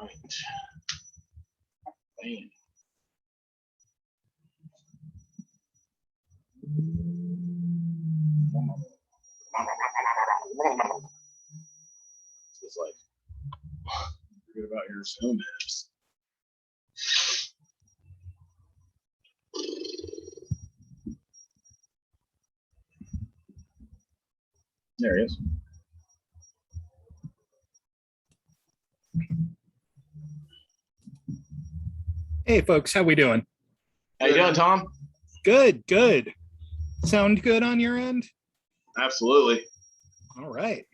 Right. Man. It's like, forget about your Zoom apps. There he is. Hey folks, how we doing? How you doing, Tom? Good, good. Sound good on your end? Absolutely. All right.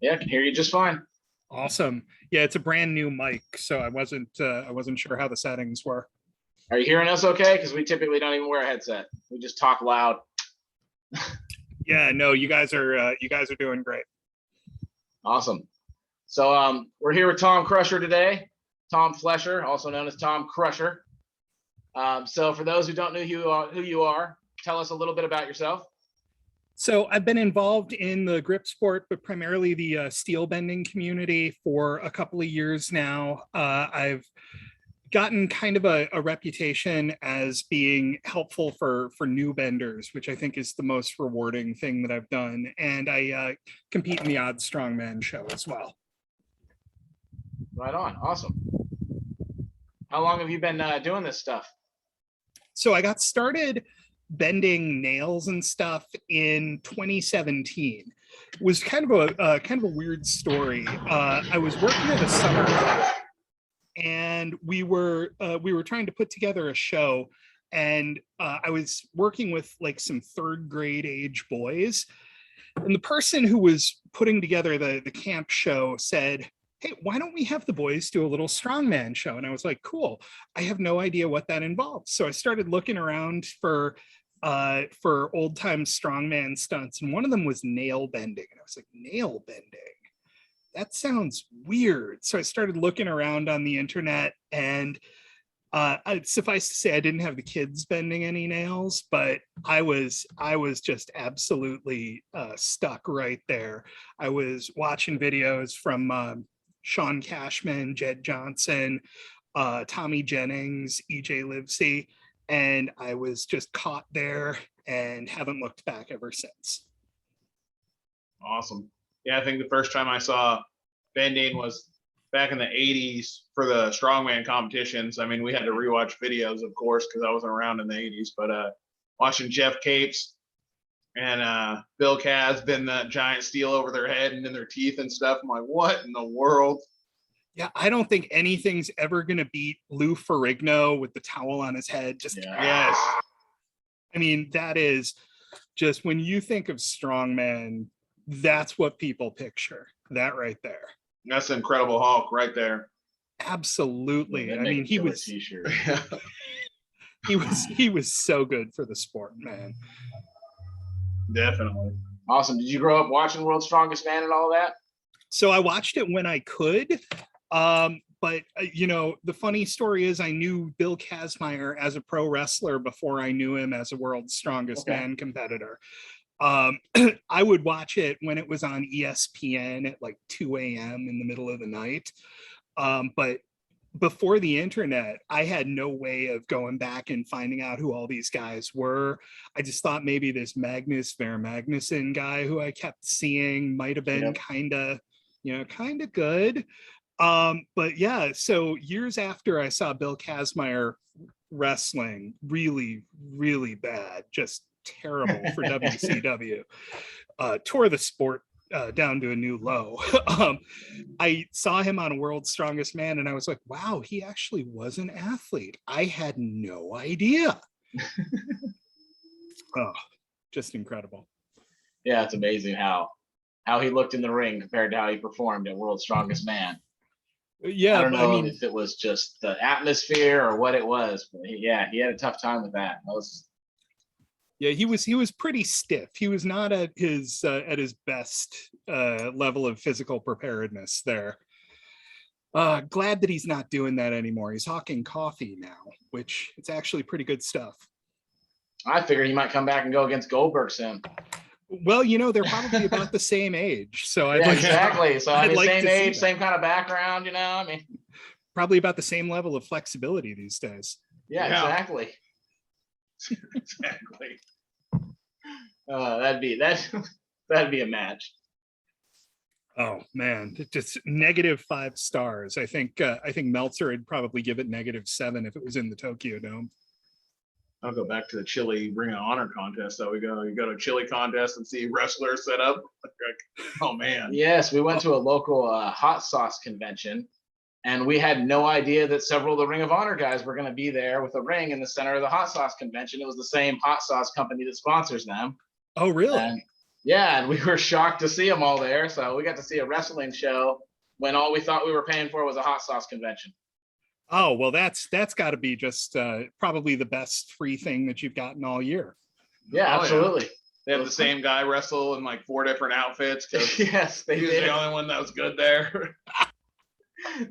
Yeah, I can hear you just fine. Awesome. Yeah, it's a brand new mic, so I wasn't sure how the settings were. Are you hearing us okay? Because we typically don't even wear a headset. We just talk loud. Yeah, no, you guys are doing great. Awesome. So we're here with Tom Crusher today. Tom Flesher, also known as Tom Crusher. So for those who don't know who you are, tell us a little bit about yourself. So I've been involved in the grip sport, but primarily the steel bending community for a couple of years now. I've gotten kind of a reputation as being helpful for new benders, which I think is the most rewarding thing that I've done. And I compete in the Odd Strongman show as well. Right on. Awesome. How long have you been doing this stuff? So I got started bending nails and stuff in 2017. It was kind of a weird story. I was working at a summer camp, and we were trying to put together a show, and I was working with like some third grade age boys, and the person who was putting together the camp show said, hey, why don't we have the boys do a little strongman show? And I was like, cool. I have no idea what that involves. So I started looking around for old time strongman stunts. And one of them was nail bending. And I was like, nail bending? That sounds weird. So I started looking around on the internet, and suffice to say, I didn't have the kids bending any nails, but I was just absolutely stuck right there. I was watching videos from Sean Cashman, Jed Johnson, Tommy Jennings, EJ Livesey, and I was just caught there and haven't looked back ever since. Awesome. Yeah, I think the first time I saw bending was back in the 80s for the strongman competitions. I mean, we had to rewatch videos, of course, because I wasn't around in the 80s, but watching Jeff Capes and Bill Kaz bend that giant steel over their head and in their teeth and stuff. I'm like, what in the world? Yeah, I don't think anything's ever going to beat Lou Ferrigno with the towel on his head. Just yes. I mean, that is just, when you think of strongman, that's what people picture. That right there. That's the Incredible Hulk right there. Absolutely. Yeah, I mean, he was he was so good for the sport, man. Definitely. Awesome. Did you grow up watching World's Strongest Man and all that? So I watched it when I could. But you know, the funny story is I knew Bill Kazmaier as a pro wrestler before I knew him as a World's Strongest Man competitor. I would watch it when it was on ESPN at like 2 a.m. in the middle of the night. But before the internet, I had no way of going back and finding out who all these guys were. I just thought maybe this Magnus Ver Magnuson guy who I kept seeing might have been kind of good. But yeah, so years after I saw Bill Kazmaier wrestling, really, really bad, just terrible for WCW, tore the sport down to a new low. I saw him on World's Strongest Man, and I was like, wow, he actually was an athlete. I had no idea. Oh, just incredible. Yeah, it's amazing how he looked in the ring compared to how he performed at World's Strongest Man. Yeah, I don't know if it was just the atmosphere or what it was, but he had a tough time with that. Yeah, he was pretty stiff. He was not at his best level of physical preparedness there. Glad that he's not doing that anymore. He's hawking coffee now, which it's actually pretty good stuff. I figured he might come back and go against Goldberg soon. Well, you know, they're probably about the same age. So exactly. So I mean, same age, same kind of background, you know. I mean, probably about the same level of flexibility these days. Yeah, Yeah. exactly. Exactly. That'd be a match. Oh man, just -5 stars. I think Meltzer would probably give it -7 if it was in the Tokyo Dome. I'll go back to the chili Ring of Honor contest. So you go to a chili contest and see wrestlers set up. Oh man. Yes, we went to a local hot sauce convention, and we had no idea that several of the Ring of Honor guys were going to be there with a ring in the center of the hot sauce convention. It was the same hot sauce company that sponsors them. Oh really? And yeah, and we were shocked to see them all there. So we got to see a wrestling show when all we thought we were paying for was a hot sauce convention. Oh well, that's got to be just probably the best free thing that you've gotten all year. Yeah, Oh, yeah. absolutely. They have the same guy wrestle in like 4 different outfits. Yes, they He was did. the only one that was good there.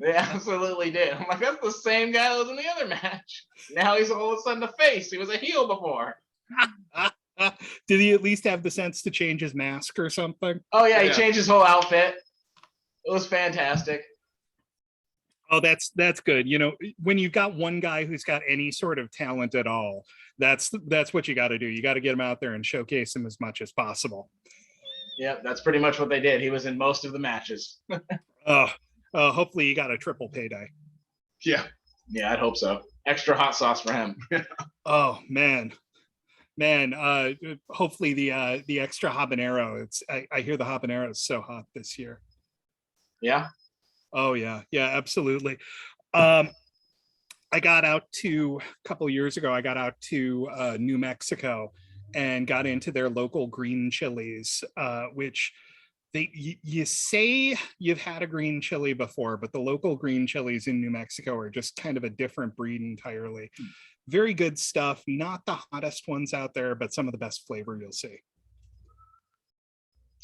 They absolutely did. I'm like, that's the same guy that was in the other match. Now he's all of a sudden a face. He was a heel before. Did he at least have the sense to change his mask or something? Oh yeah, he Yeah. changed his whole outfit. It was fantastic. Oh, that's good. You know, when you've got one guy who's got any sort of talent at all, that's what you got to do. You got to get him out there and showcase him as much as possible. Yep, that's pretty much what they did. He was in most of the matches. Hopefully you got a triple payday. Yeah. Yeah, I'd hope so. Extra hot sauce for him. Oh man. Hopefully the extra habanero. I hear the habanero is so hot this year. Yeah. Oh yeah, absolutely. I got out a couple of years ago. I got out to New Mexico and got into their local green chilies, which you say you've had a green chili before, but the local green chilies in New Mexico are just kind of a different breed entirely. Very good stuff. Not the hottest ones out there, but some of the best flavor you'll see.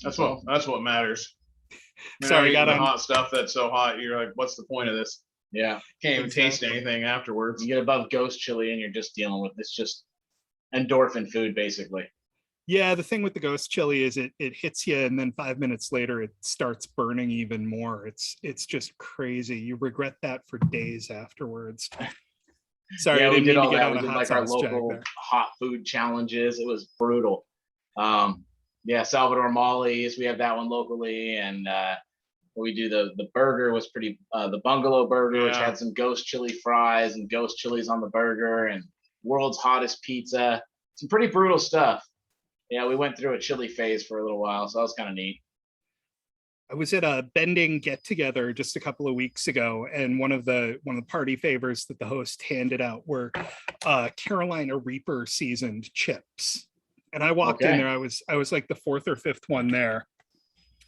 That's what matters. Sorry, got got the on. hot stuff that's so hot. You're like, what's the point of this? Yeah. Can't even taste Exactly. anything afterwards. You get above ghost chili and you're just dealing with it's just endorphin food basically. Yeah, the thing with the ghost chili is it hits you, and then 5 minutes later it starts burning even more. It's just crazy. You regret that for days afterwards. Sorry, Yeah, I we didn't did mean to all get that. on We a did hot like our sauce jag local there. hot food challenges. It was brutal. Yeah, Salvador Molly's. We have that one locally, and we do the burger was pretty. The bungalow burger, which Yeah. had some ghost chili fries and ghost chilies on the burger, and world's hottest pizza. Some pretty brutal stuff. Yeah, we went through a chili phase for a little while, so that was kind of neat. I was at a bending get together just a couple of weeks ago, and one of the party favors that the host handed out were Carolina Reaper seasoned chips. And I walked in Okay. there. I was like the 4th or 5th one there,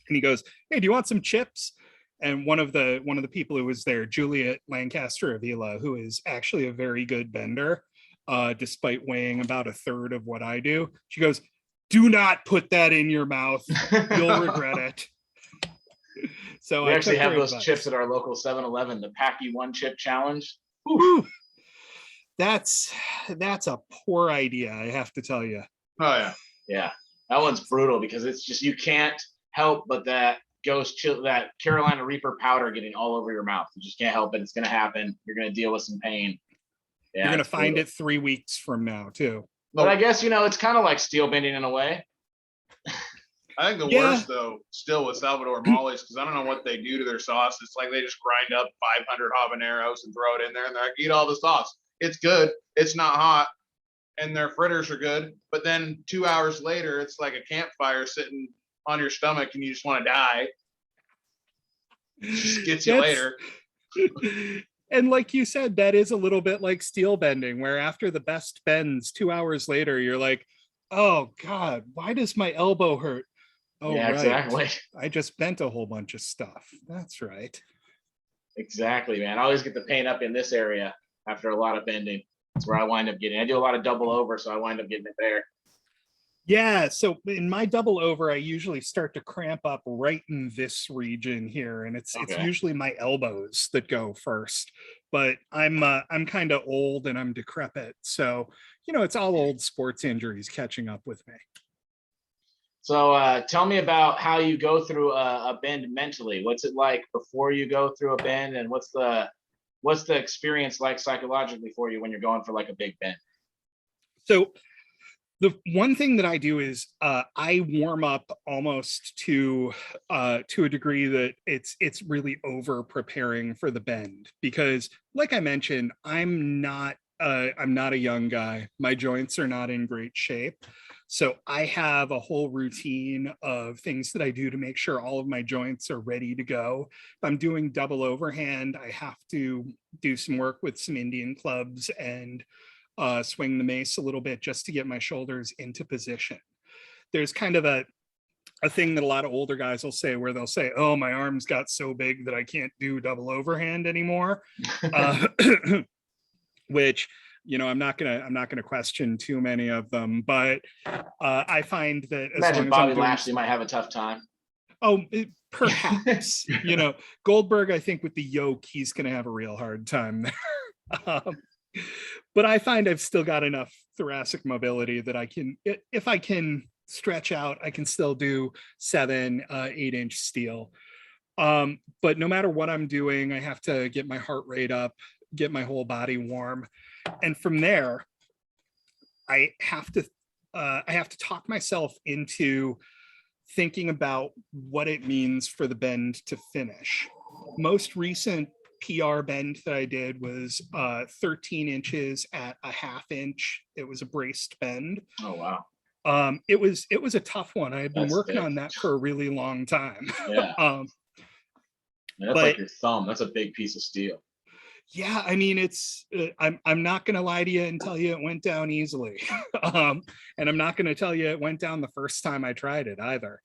and he goes, "Hey, do you want some chips?" And one of the people who was there, Juliet Lancaster Avila, who is actually a very good bender, despite weighing about a third of what I do, she goes, "Do not put that in your mouth. You'll regret it." So We I actually took have her those advice. chips at our local 7-Eleven, the Packy One Chip Challenge. Whew. That's a poor idea, I have to tell you. Oh yeah. Yeah, that one's brutal because it's just you can't help but that that Carolina Reaper powder getting all over your mouth. You just can't help it. It's gonna happen. You're gonna deal with some pain. Yeah, You're gonna it's find brutal. it 3 weeks from now too. But I guess it's kind of like steel bending in a way. I think the Yeah. worst though, still with Salvador Molly's, because I don't know what they do to their sauce. It's like they just grind up 500 habaneros and throw it in there, and they're like, eat all the sauce. It's good. It's not hot, and their fritters are good. But then 2 hours later, it's like a campfire sitting on your stomach, and you just want to die. It just gets you That's- later. And like you said, that is a little bit like steel bending, where after the best bends, 2 hours later, you're like, "Oh God, why does my elbow hurt?" Oh, Yeah, right. exactly. I just bent a whole bunch of stuff. That's right. Exactly, man. I always get the pain up in this area after a lot of bending. That's where I wind up getting. I do a lot of double over, so I wind up getting it there. Yeah, so in my double over, I usually start to cramp up right in this region here, and it's Okay. usually my elbows that go first. But I'm kind of old and I'm decrepit, so it's all old sports injuries catching up with me. So tell me about how you go through a bend mentally. What's it like before you go through a bend, and what's the what's the experience like psychologically for you when you're going for like a big bend? So the one thing that I do is I warm up almost to a degree that it's really over preparing for the bend, because like I mentioned, I'm not a young guy. My joints are not in great shape. So I have a whole routine of things that I do to make sure all of my joints are ready to go. If I'm doing double overhand, I have to do some work with some Indian clubs and swing the mace a little bit just to get my shoulders into position. There's kind of a thing that a lot of older guys will say where they'll say, oh, my arms got so big that I can't do double overhand anymore. Which, I'm not gonna question too many of them, but I find that as Imagine long Bobby as I'm Lashley might have a tough time. Oh, perhaps. Goldberg, I think with the yoke, he's gonna have a real hard time there. But I find I've still got enough thoracic mobility that I can, if I can stretch out, I can still do 7, 8-inch steel. But no matter what I'm doing, I have to get my heart rate up, get my whole body warm. And from there, I have to talk myself into thinking about what it means for the bend to finish. Most recent PR bend that I did was 13 inches at a 1/2 inch. It was a braced bend. Oh wow. It was a tough one. I had been That's working big. on that for a really long time. Yeah. That's but- like your thumb. That's a big piece of steel. Yeah, I mean, it's I'm not gonna lie to you and tell you it went down easily. And I'm not gonna tell you it went down the first time I tried it either.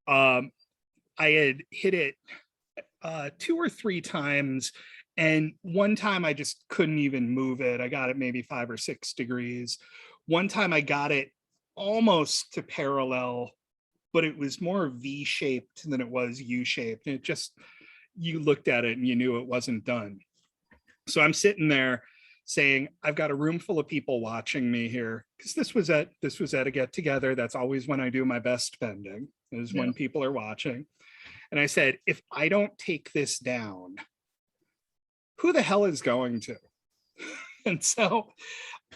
I had hit it 2 or 3 times, and one time I just couldn't even move it. I got it maybe 5 or 6 degrees. One time I got it almost to parallel, but it was more V-shaped than it was U-shaped. And it just, you looked at it and you knew it wasn't done. So I'm sitting there saying, I've got a room full of people watching me here, because this was at a get together. That's always when I do my best bending, is when people are watching. And I said, if I don't take this down, who the hell is going to? And so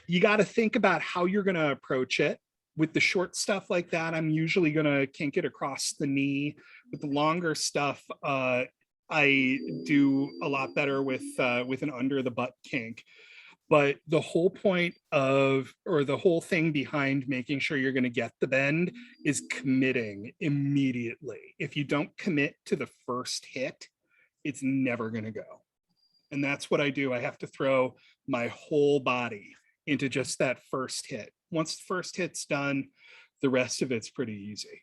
you got to think about how you're going to approach it. With the short stuff like that, I'm usually going to kink it across the knee. With the longer stuff, I do a lot better with an under the butt kink. But the whole point the whole thing behind making sure you're going to get the bend is committing immediately. If you don't commit to the first hit, it's never going to go. And that's what I do. I have to throw my whole body into just that first hit. Once the first hit's done, the rest of it's pretty easy.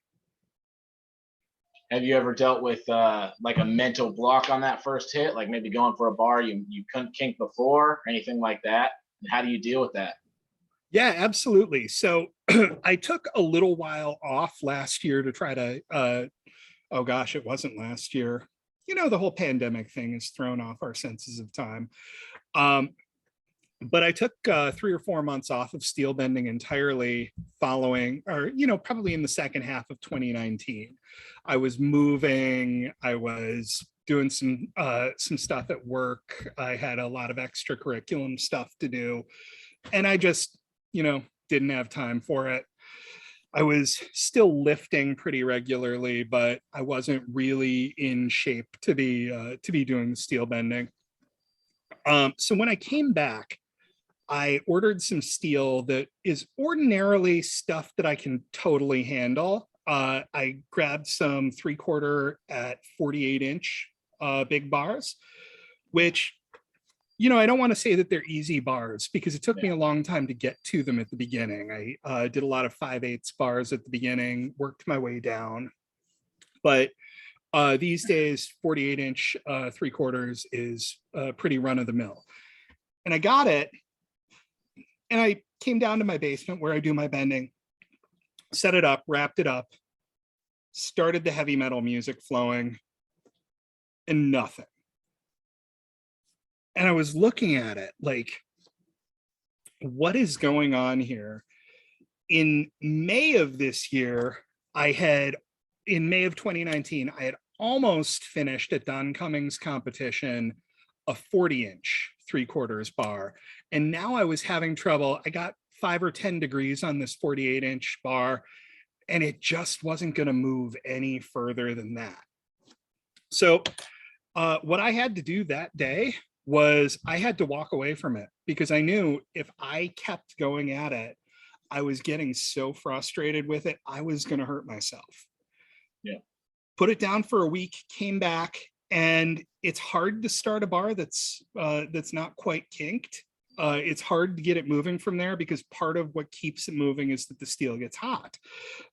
Have you ever dealt with like a mental block on that first hit? Like maybe going for a bar you couldn't kink before, or anything like that? And how do you deal with that? Yeah, absolutely. So I took a little while off last year to try to, oh gosh, it wasn't last year. The whole pandemic thing has thrown off our senses of time. But I took 3 or 4 months off of steel bending entirely following, or, probably in the second half of 2019. I was moving, I was doing some stuff at work. I had a lot of extracurriculum stuff to do. And I just, didn't have time for it. I was still lifting pretty regularly, but I wasn't really in shape to be doing the steel bending. So when I came back, I ordered some steel that is ordinarily stuff that I can totally handle. I grabbed some 3/4 at 48-inch big bars, which, I don't want to say that they're easy bars, because it took me a long time to get to them at the beginning. I did a lot of 5/8 bars at the beginning, worked my way down. But these days, 48-inch 3/4 is pretty run of the mill. And I got it. And I came down to my basement where I do my bending, set it up, wrapped it up, started the heavy metal music flowing, and nothing. And I was looking at it like, what is going on here? In May of this year, in May of 2019, I had almost finished a Don Cummings competition a 40-inch 3/4 bar. And now I was having trouble. I got 5 or 10 degrees on this 48-inch bar, and it just wasn't going to move any further than that. So what I had to do that day was I had to walk away from it, because I knew if I kept going at it, I was getting so frustrated with it, I was going to hurt myself. Yeah. Put it down for a week, came back, and it's hard to start a bar that's not quite kinked. It's hard to get it moving from there, because part of what keeps it moving is that the steel gets hot.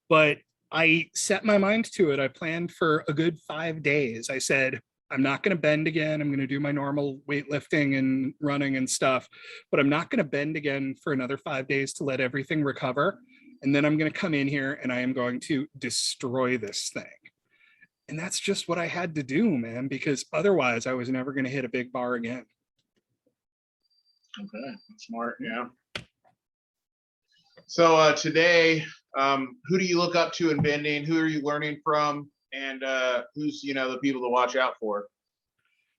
But I set my mind to it. I planned for a good 5 days. I said, I'm not going to bend again. I'm going to do my normal weightlifting and running and stuff, but I'm not going to bend again for another 5 days to let everything recover. And then I'm going to come in here and I am going to destroy this thing. And that's just what I had to do, man, because otherwise I was never going to hit a big bar again. Okay, smart. Yeah. So today, who do you look up to in bending? Who are you learning from? And who's, the people to watch out for?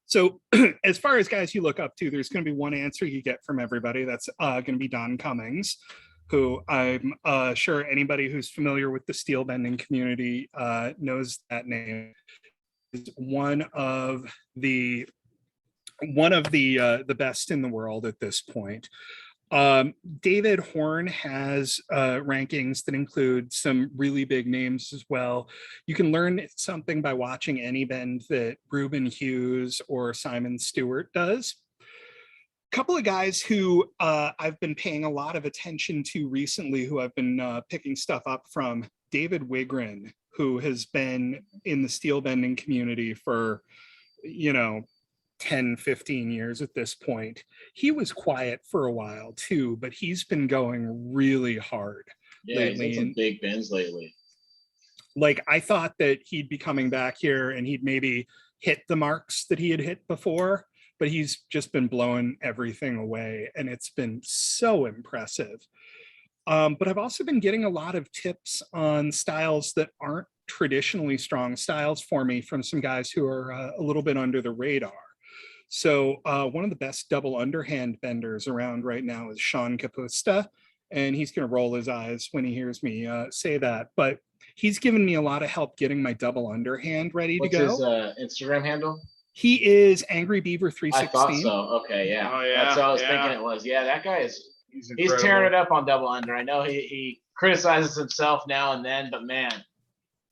So as far as guys you look up to, there's going to be one answer you get from everybody. That's going to be Don Cummings, who I'm sure anybody who's familiar with the steel bending community knows that name. Is one of the best in the world at this point. David Horn has rankings that include some really big names as well. You can learn something by watching any bend that Ruben Hughes or Simon Stewart does. A couple of guys who I've been paying a lot of attention to recently, who I've been picking stuff up from: David Wigren, who has been in the steel bending community for, 10, 15 years at this point. He was quiet for a while too, but he's been going really hard lately. He's had some big bends lately. Like, I thought that he'd be coming back here and he'd maybe hit the marks that he had hit before, but he's just been blowing everything away, and it's been so impressive. But I've also been getting a lot of tips on styles that aren't traditionally strong styles for me from some guys who are a little bit under the radar. So one of the best double underhand benders around right now is Sean Capusta, and he's going to roll his eyes when he hears me say that. But he's given me a lot of help getting my double underhand ready to go. What's his Instagram handle? He is Angry Beaver 316. I thought so. Okay, yeah. Oh, yeah. That's what I was thinking it was. Yeah, that guy is. He's tearing it up on double under. I know he criticizes himself now and then, but man,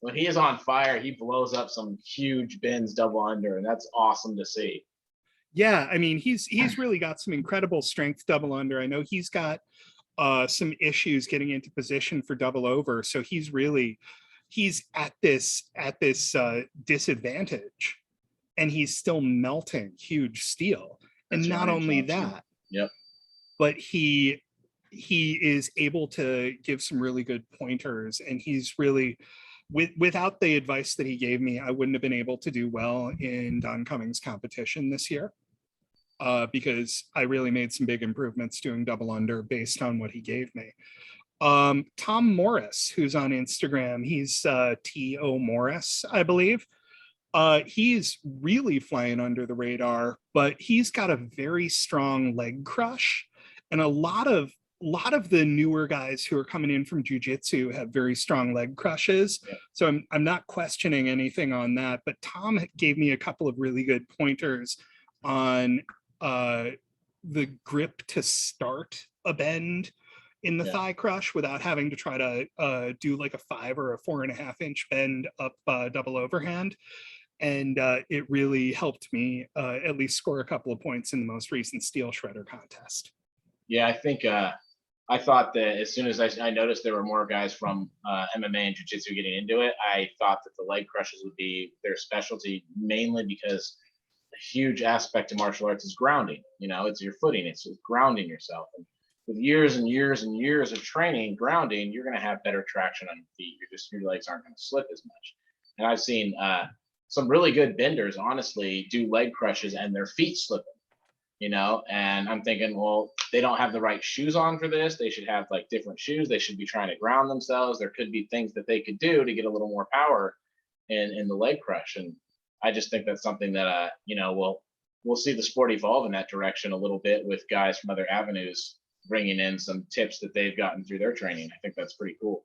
when he is on fire, he blows up some huge bends double under, and that's awesome to see. Yeah, I mean, he's really got some incredible strength double under. I know he's got some issues getting into position for double over, so he's at this disadvantage, and he's still melting huge steel. And That's not right, only Johnson. that, Yep. but he is able to give some really good pointers, and he's really, without the advice that he gave me, I wouldn't have been able to do well in Don Cummings competition this year, because I really made some big improvements doing double under based on what he gave me. Tom Morris, who's on Instagram, he's T.O. Morris, I believe. He's really flying under the radar, but he's got a very strong leg crush, and a lot of the newer guys who are coming in from jiu-jitsu have very strong leg crushes. Yeah. So I'm not questioning anything on that, but Tom gave me a couple of really good pointers on the grip to start a bend in the thigh crush without having to try to do like a 5 or a 4.5 inch bend up double overhand. And it really helped me at least score a couple of points in the most recent steel shredder contest. Yeah, I think I thought that as soon as I noticed there were more guys from MMA and jiu-jitsu getting into it, I thought that the leg crushes would be their specialty, mainly because a huge aspect of martial arts is grounding. It's your footing, it's grounding yourself. And with years and years and years of training, grounding, you're going to have better traction on your feet. Your legs aren't going to slip as much. And I've seen some really good benders, honestly, do leg crushes and their feet slipping. And I'm thinking, well, they don't have the right shoes on for this. They should have like different shoes. They should be trying to ground themselves. There could be things that they could do to get a little more power in the leg crush. And I just think that's something that, will we'll see the sport evolve in that direction a little bit with guys from other avenues bringing in some tips that they've gotten through their training. I think that's pretty cool.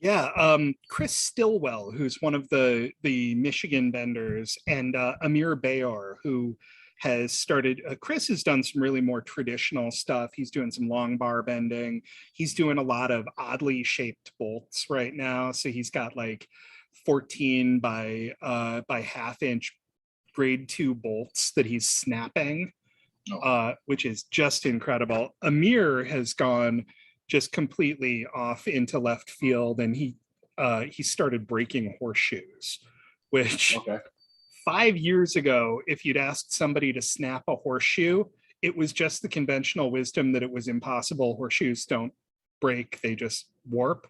Yeah, Chris Stillwell, who's one of the Michigan benders, and Amir Bayar, who has started. Chris has done some really more traditional stuff. He's doing some long bar bending. He's doing a lot of oddly shaped bolts right now. So he's got like 14 by half inch grade 2 bolts that he's snapping, which is just incredible. Amir has gone just completely off into left field, and he started breaking horseshoes, which 5 years ago, if you'd asked somebody to snap a horseshoe, it was just the conventional wisdom that it was impossible. Horseshoes don't break, they just warp.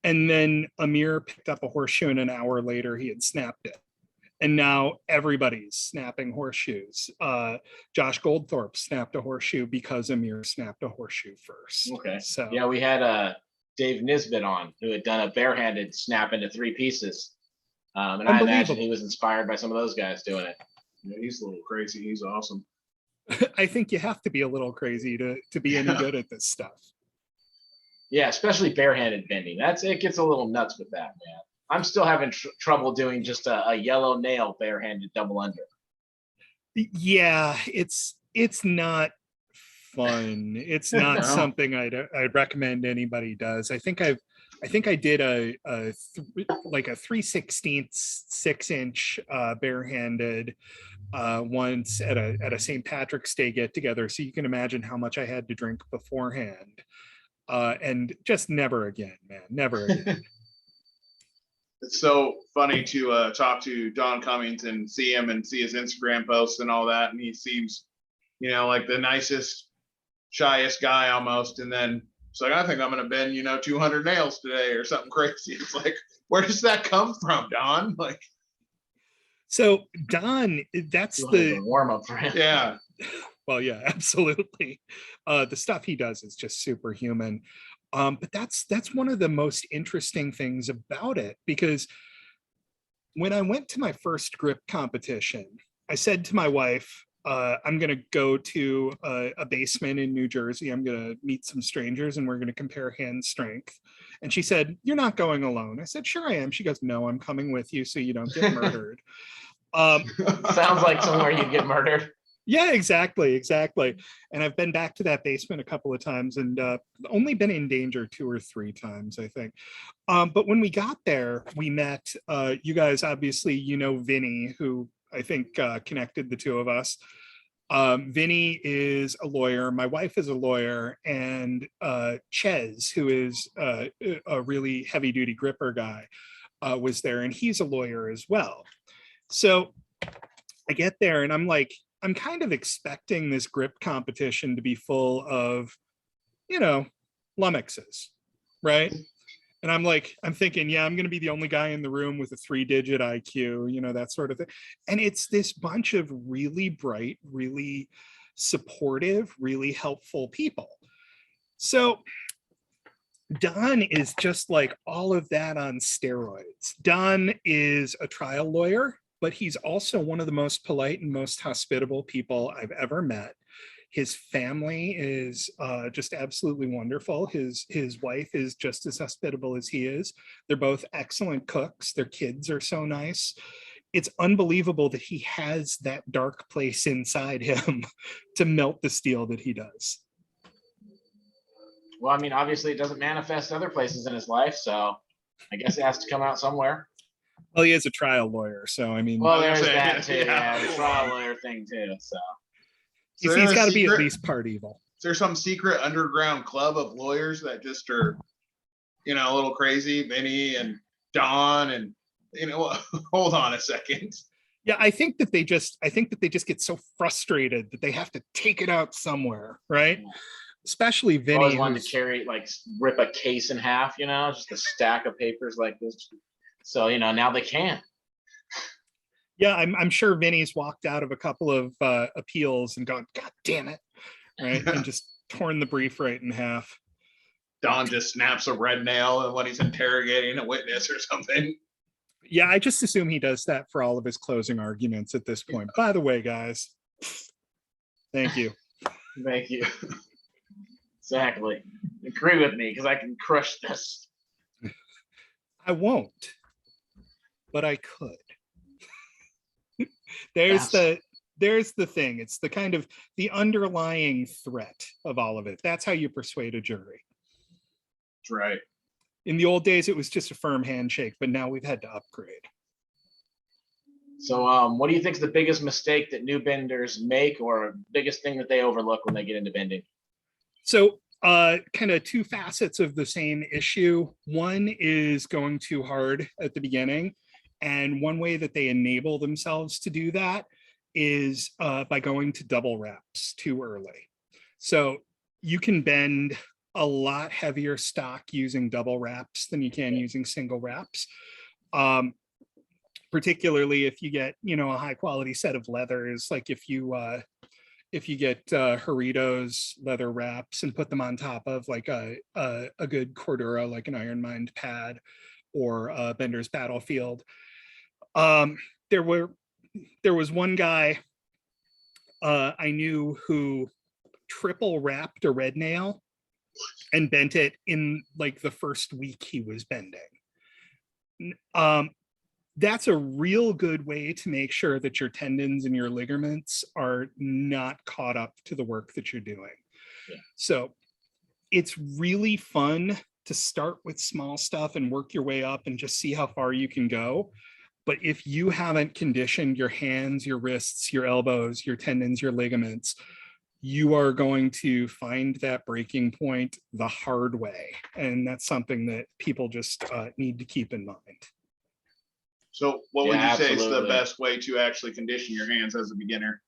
And then Amir picked up a horseshoe, and an hour later he had snapped it. And now everybody's snapping horseshoes. Josh Goldthorpe snapped a horseshoe because Amir snapped a horseshoe first. Okay. So yeah, we had Dave Nisbet on, who had done a barehanded snap into 3 pieces. And I imagine he was inspired by some of those guys doing it. Yeah, he's a little crazy. He's awesome. I think you have to be a little crazy to be any good at this stuff. Yeah, especially barehanded bending. It gets a little nuts with that, man. I'm still having trouble doing just a yellow nail barehanded double under. Yeah, it's not fun. It's not something I'd recommend anybody does. I think I did a 3/16 6-inch barehanded once at a St. Patrick's Day get together. So you can imagine how much I had to drink beforehand. And just never again, man, never again. It's so funny to talk to Don Cummings and see him and see his Instagram posts and all that. And he seems, like the nicest, shyest guy almost. And then it's like, I think I'm going to bend, 200 nails today or something crazy. It's like, where does that come from, Don? Like, so Don, that's the warm up for him. Yeah. Well, yeah, absolutely. The stuff he does is just superhuman. But that's one of the most interesting things about it, because when I went to my first grip competition, I said to my wife, I'm going to go to a basement in New Jersey. I'm going to meet some strangers and we're going to compare hand strength. And she said, "You're not going alone." I said, "Sure I am." She goes, "No, I'm coming with you so you don't get murdered." Sounds like somewhere you'd get murdered. Yeah, exactly. And I've been back to that basement a couple of times and only been in danger 2 or 3 times, I think. But when we got there, we met, you guys obviously, Vinny, who I think connected the two of us. Vinny is a lawyer. My wife is a lawyer. And Ches, who is a really heavy duty gripper guy, was there. And he's a lawyer as well. So I get there and I'm like, I'm kind of expecting this grip competition to be full of, lummoxes, right? And I'm thinking, yeah, I'm going to be the only guy in the room with a 3-digit IQ, that sort of thing. And it's this bunch of really bright, really supportive, really helpful people. So Don is just like all of that on steroids. Don is a trial lawyer, but he's also one of the most polite and most hospitable people I've ever met. His family is just absolutely wonderful. His wife is just as hospitable as he is. They're both excellent cooks. Their kids are so nice. It's unbelievable that he has that dark place inside him to melt the steel that he does. Well, I mean, obviously it doesn't manifest other places in his life, so I guess it has to come out somewhere. Well, he is a trial lawyer, so I mean. Well, there's that too. Yeah, the trial lawyer thing too. So he's got to be at least part evil. Is there some secret underground club of lawyers that just are, a little crazy? Vinny and Don and hold on a second. Yeah, I think that they just get so frustrated that they have to take it out somewhere, right? Yeah. Especially Vinny. Always wanted to carry, rip a case in half, just a stack of papers like this. So, now they can. Yeah, I'm sure Vinny's walked out of a couple of appeals and gone, "God damn it," right? And just torn the brief right in half. Don just snaps a red nail when he's interrogating a witness or something. Yeah, I just assume he does that for all of his closing arguments at this point. By the way, guys, Thank you. Thank you. Exactly. Agree with me because I can crush this. I won't, but I could. There's the thing. It's the kind of the underlying threat of all of it. That's how you persuade a jury. That's right. In the old days, it was just a firm handshake, but now we've had to upgrade. So what do you think is the biggest mistake that new benders make, or biggest thing that they overlook when they get into bending? So kind of two facets of the same issue. One is going too hard at the beginning. And one way that they enable themselves to do that is by going to double wraps too early. So you can bend a lot heavier stock using double wraps than you can using single wraps. Particularly if you get, a high quality set of leathers, like if you get Doritos leather wraps and put them on top of like a good Cordura, like an Iron Mind pad or Bender's Battlefield. There was one guy I knew who triple wrapped a red nail and bent it in like the first week he was bending. That's a real good way to make sure that your tendons and your ligaments are not caught up to the work that you're doing. Yeah. So it's really fun to start with small stuff and work your way up and just see how far you can go. But if you haven't conditioned your hands, your wrists, your elbows, your tendons, your ligaments, you are going to find that breaking point the hard way. And that's something that people just need to keep in mind. So what would you say is the absolutely. best way to actually condition your hands as a beginner?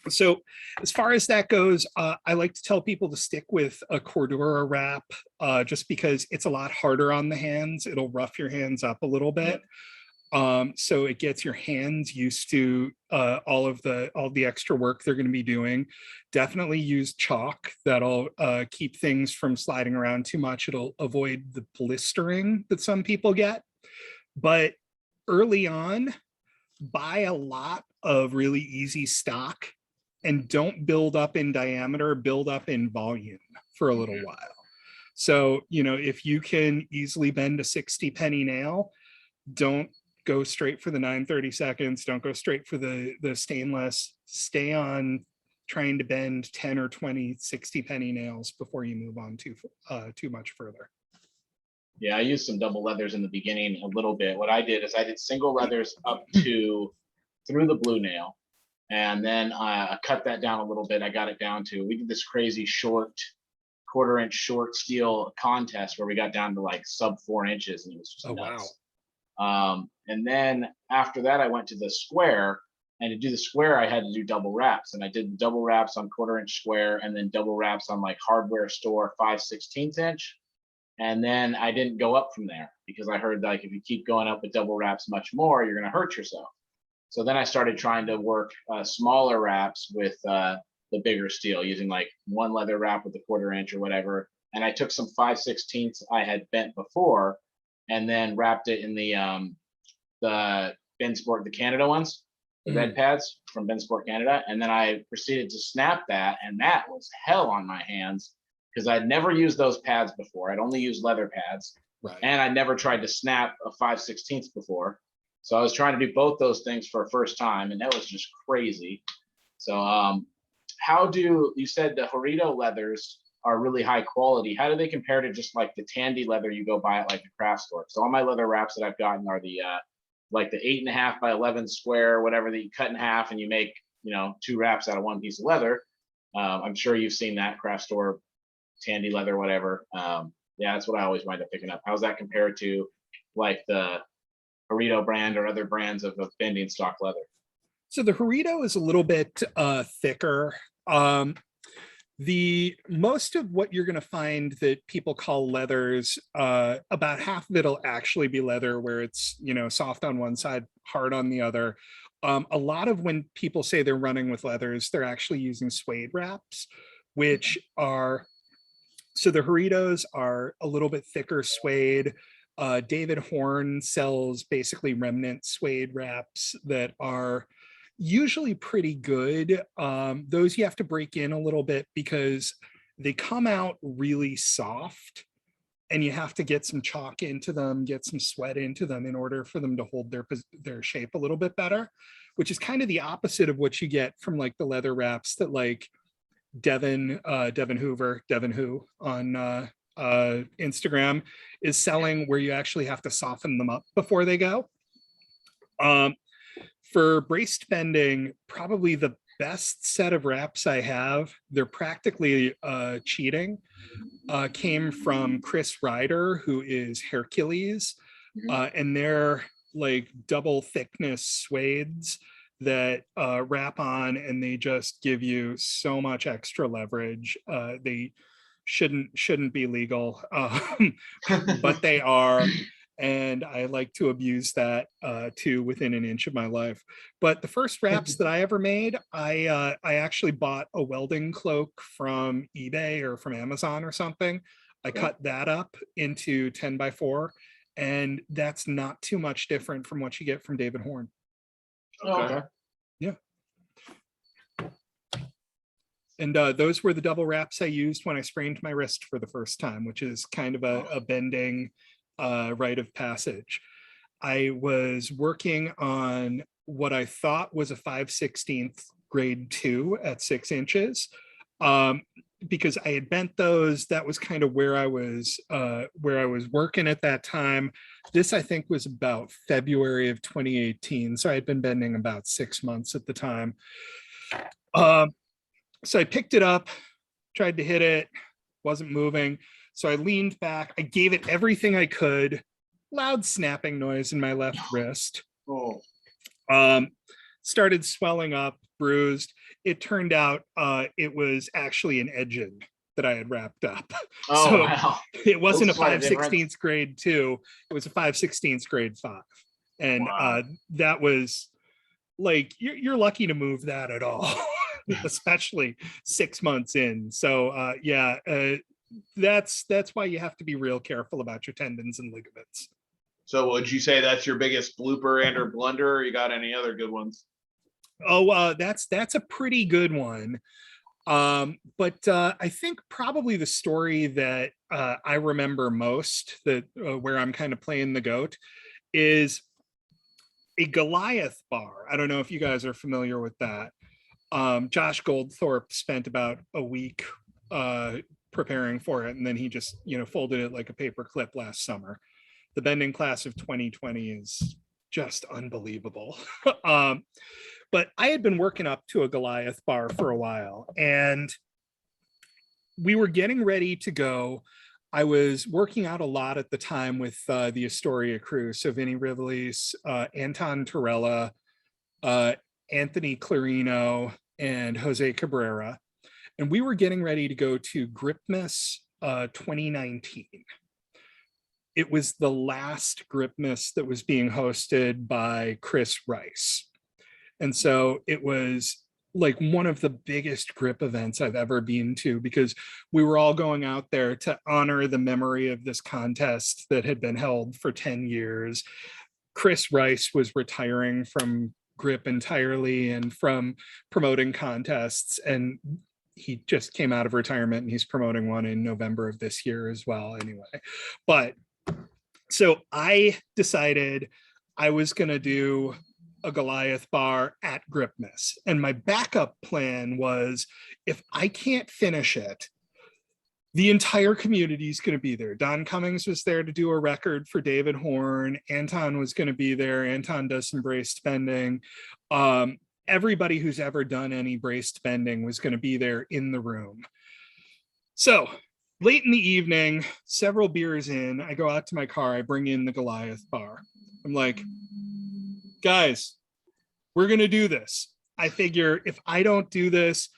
So as far as that goes, I like to tell people to stick with a Cordura wrap just because it's a lot harder on the hands. It'll rough your hands up a little bit. So it gets your hands used to all the extra work they're going to be doing. Definitely use chalk. That'll keep things from sliding around too much. It'll avoid the blistering that some people get. But early on, buy a lot of really easy stock and don't build up in diameter, build up in volume for a little while. So, if you can easily bend a 60 penny nail, don't go straight for the 9/32. Don't go straight for the stainless. Stay on trying to bend 10 or 20 60 penny nails before you move on too much further. Yeah, I used some double leathers in the beginning a little bit. What I did is I did single leathers up to through the blue nail, and then I cut that down a little bit. I got it down to, we did this crazy short, quarter-inch short steel contest where we got down to like sub 4 inches, and it was just nuts. Wow. And then after that, I went to the square, and to do the square, I had to do double wraps, and I did double wraps on quarter-inch square, and then double wraps on like hardware store 5/16 inch. And then I didn't go up from there because I heard like if you keep going up with double wraps much more, you're going to hurt yourself. So then I started trying to work smaller wraps with the bigger steel, using like one leather wrap with a 1/4 inch or whatever. And I took some 5/16 I had bent before and then wrapped it in the Ben Sport, the Canada ones, the red pads from Ben Sport Canada. And then I proceeded to snap that, and that was hell on my hands, because I'd never used those pads before. I'd only used leather pads. Right. And I'd never tried to snap a 5/16 before. So I was trying to do both those things for a first time, and that was just crazy. So you said the Horito leathers are really high quality. How do they compare to just like the Tandy leather you go buy at like the craft store? So all my leather wraps that I've gotten are the like the 8.5 by 11 square, whatever, that you cut in half and you make, 2 wraps out of one piece of leather. I'm sure you've seen that craft store Tandy leather, whatever. Yeah, that's what I always wind up picking up. How's that compared to like the Horito brand or other brands of bending stock leather? So the Horito is a little bit thicker. The most of what you're going to find that people call leathers, about half of it'll actually be leather, where it's soft on one side, hard on the other. A lot of when people say they're running with leathers, they're actually using suede wraps, which are, so the Horitos are a little bit thicker suede. David Horn sells basically remnant suede wraps that are Usually pretty good. Those you have to break in a little bit because they come out really soft and you have to get some chalk into them, get some sweat into them in order for them to hold their shape a little bit better, which is kind of the opposite of what you get from like the leather wraps that like Devin Who on Instagram is selling, where you actually have to soften them up before they go. For braced bending, probably the best set of wraps I have, they're practically cheating, came from Chris Ryder, who is Hercules, and they're like double thickness suedes that wrap on, and they just give you so much extra leverage. They shouldn't be legal, but they are. And I like to abuse that to within an inch of my life. But the first wraps that I ever made, I actually bought a welding cloak from eBay or from Amazon or something. I cut that up into 10x4, and that's not too much different from what you get from David Horn. Okay. Yeah. And those were the double wraps I used when I sprained my wrist for the first time, which is kind of a bending rite of passage. I was working on what I thought was a 5/16 grade 2 at 6 inches. Because I had bent those, that was kind of where I was working at that time. This, I think, was about February of 2018. So I had been bending about 6 months at the time. So I picked it up, tried to hit it, wasn't moving. So I leaned back, I gave it everything I could, loud snapping noise in my left wrist. Started swelling up, bruised. It turned out it was actually an edging that I had wrapped up. Oh, so wow. It wasn't a Quite a 5/16 grade 2, it was a 5/16 grade 5. And Wow. that was like, you're lucky to move that at all, especially 6 months in. So that's why you have to be real careful about your tendons and ligaments. So would you say that's your biggest blooper and or blunder, or you got any other good ones? Oh, that's a pretty good one. But I think probably the story that I remember most, that where I'm kind of playing the goat, is a Goliath bar. I don't know if you guys are familiar with that. Josh Goldthorpe spent about a week preparing for it, and then he just folded it like a paper clip last summer. The bending class of 2020 is just unbelievable. But I had been working up to a Goliath bar for a while, and we were getting ready to go. I was working out a lot at the time with the Astoria crew. So Vinny Rivlis, Anton Torella, Anthony Clarino, and Jose Cabrera. And we were getting ready to go to Gripmas 2019. It was the last Gripmas that was being hosted by Chris Rice. And so it was like one of the biggest grip events I've ever been to, because we were all going out there to honor the memory of this contest that had been held for 10 years. Chris Rice was retiring from grip entirely and from promoting contests, and he just came out of retirement, and he's promoting one in November of this year as well anyway. But so I decided I was going to do a Goliath bar at Gripmas. And my backup plan was, if I can't finish it, the entire community is going to be there. Don Cummings was there to do a record for David Horn. Anton was going to be there. Anton does some braced bending. Everybody who's ever done any braced bending was going to be there in the room. So late in the evening, several beers in, I go out to my car, I bring in the Goliath bar. I'm like, guys, we're going to do this. I figure if I don't do this,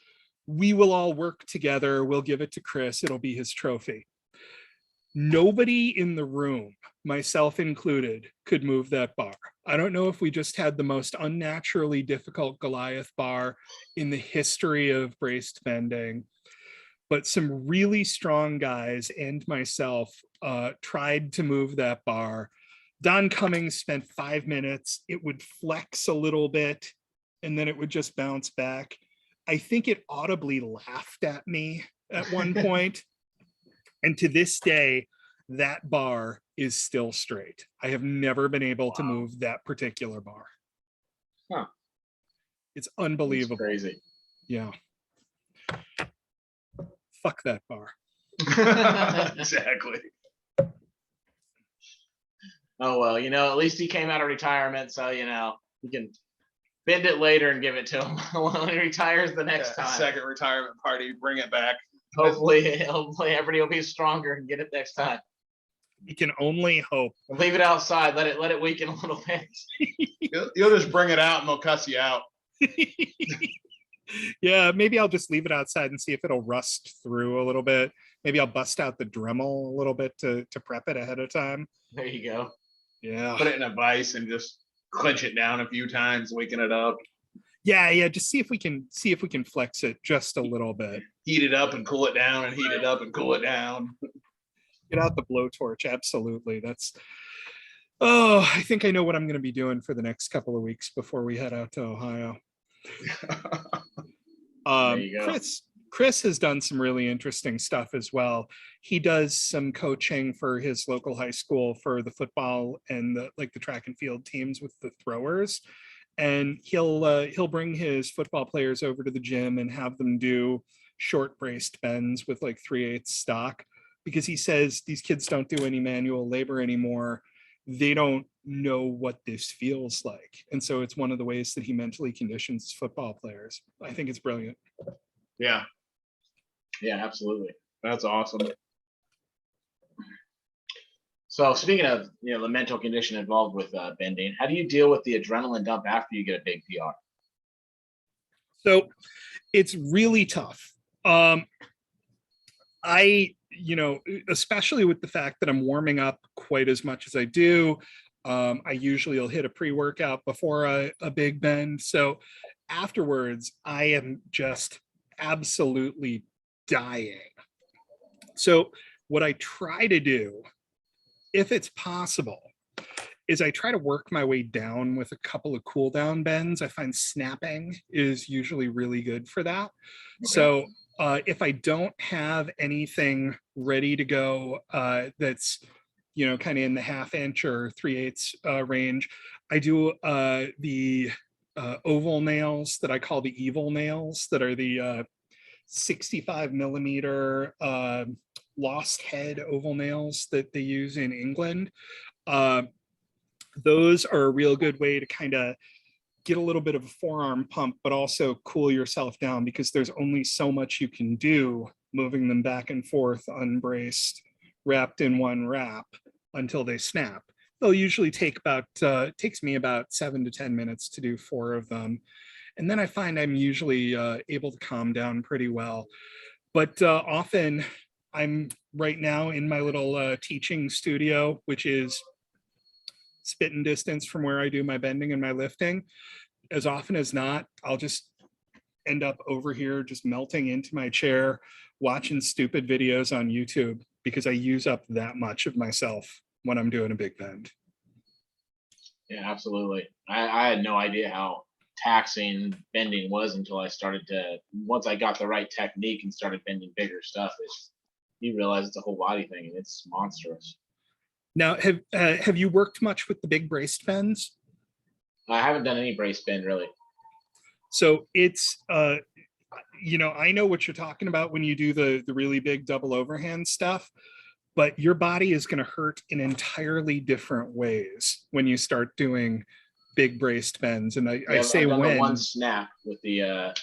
we will all work together. We'll give it to Chris. It'll be his trophy. Nobody in the room, myself included, could move that bar. I don't know if we just had the most unnaturally difficult Goliath bar in the history of braced bending, but some really strong guys and myself tried to move that bar. Don Cummings spent 5 minutes. It would flex a little bit. and then it would just bounce back. I think it audibly laughed at me at one point. And to this day, that bar is still straight. I have never been able to move that particular bar. Huh. It's unbelievable. That's crazy. Yeah. Fuck that bar. Exactly. Oh, well, at least he came out of retirement, so, you can bend it later and give it to him when he retires the next time. Second retirement party, bring it back. Hopefully everybody will be stronger and get it next time. We can only hope. Leave it outside. Let it weaken a little bit. You'll just bring it out and they'll cuss you out. Yeah, maybe I'll just leave it outside and see if it'll rust through a little bit. Maybe I'll bust out the Dremel a little bit to prep it ahead of time. There you go. Yeah. Put it in a vise and just clench it down a few times, waking it up. Yeah. Just see if we can flex it just a little bit. Heat it up and cool it down, and heat it up and cool it down. Get out the blowtorch. Absolutely. I think I know what I'm going to be doing for the next couple of weeks before we head out to Ohio. There you go. Chris has done some really interesting stuff as well. He does some coaching for his local high school for the football and the track and field teams with the throwers. And he'll bring his football players over to the gym and have them do short braced bends with like 3/8 stock, because he says these kids don't do any manual labor anymore. They don't know what this feels like. And so it's one of the ways that he mentally conditions football players. I think it's brilliant. Yeah, Absolutely. that's awesome. So speaking of, the mental condition involved with bending, how do you deal with the adrenaline dump after you get a big PR? So it's really tough. Especially with the fact that I'm warming up quite as much as I do. I usually will hit a pre-workout before a big bend. So afterwards, I am just absolutely dying. So what I try to do, if it's possible, is I try to work my way down with a couple of cool down bends. I find snapping is usually really good for that. Okay. So if I don't have anything ready to go that's kind of in the 1/2 inch or 3/8 range, I do the oval nails that I call the evil nails, that are the 65 millimeter lost head oval nails that they use in England. Those are a real good way to kind of get a little bit of a forearm pump, but also cool yourself down, because there's only so much you can do moving them back and forth unbraced, wrapped in one wrap until they snap. They'll usually takes me about 7 to 10 minutes to do 4 of them. And then I find I'm usually able to calm down pretty well. But often I'm right now in my little teaching studio, which is spitting distance from where I do my bending and my lifting. As often as not, I'll just end up over here just melting into my chair, watching stupid videos on YouTube, because I use up that much of myself when I'm doing a big bend. Yeah, absolutely. I had no idea how taxing bending was until once I got the right technique and started bending bigger stuff. You realize it's a whole body thing, and it's monstrous. Now, have you worked much with the big braced bends? I haven't done any brace bend really. So it's, I know what you're talking about when you do the really big double overhand stuff, but your body is going to hurt in entirely different ways when you start doing big braced bends. And I say I've done when. The one snap with the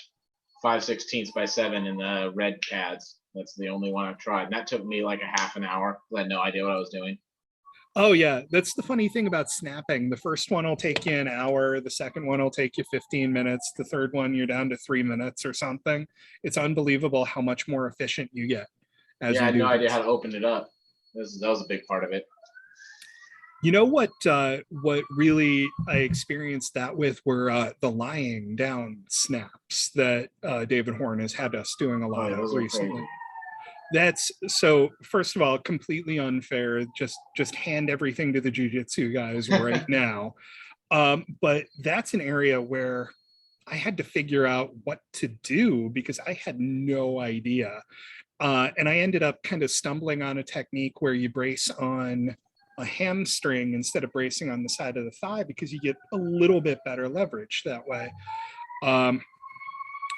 5/16 by 7 in the red pads. That's the only one I've tried. And that took me like a half an hour. I had no idea what I was doing. Oh yeah, that's the funny thing about snapping. The first one will take you an hour. The second one will take you 15 minutes. The third one, you're down to 3 minutes or something. It's unbelievable how much more efficient you get. I had no idea how to open it up. That was a big part of it. You know what really I experienced that with were the lying down snaps that David Horn has had us doing a lot of recently. Crazy. That's so, first of all, completely unfair. Just hand everything to the jiu-jitsu guys right now. But that's an area where I had to figure out what to do because I had no idea. And I ended up kind of stumbling on a technique where you brace on a hamstring instead of bracing on the side of the thigh because you get a little bit better leverage that way.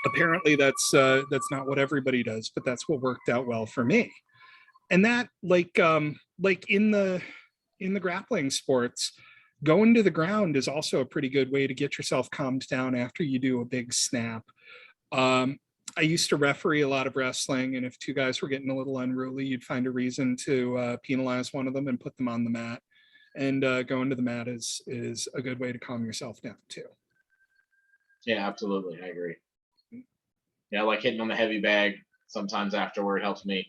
Apparently that's not what everybody does, but that's what worked out well for me. And that like in the grappling sports, going to the ground is also a pretty good way to get yourself calmed down after you do a big snap. I used to referee a lot of wrestling, and if two guys were getting a little unruly, you'd find a reason to penalize one of them and put them on the mat. And going to the mat is a good way to calm yourself down too. Yeah, absolutely. I agree. Yeah, like hitting on the heavy bag sometimes afterward helps me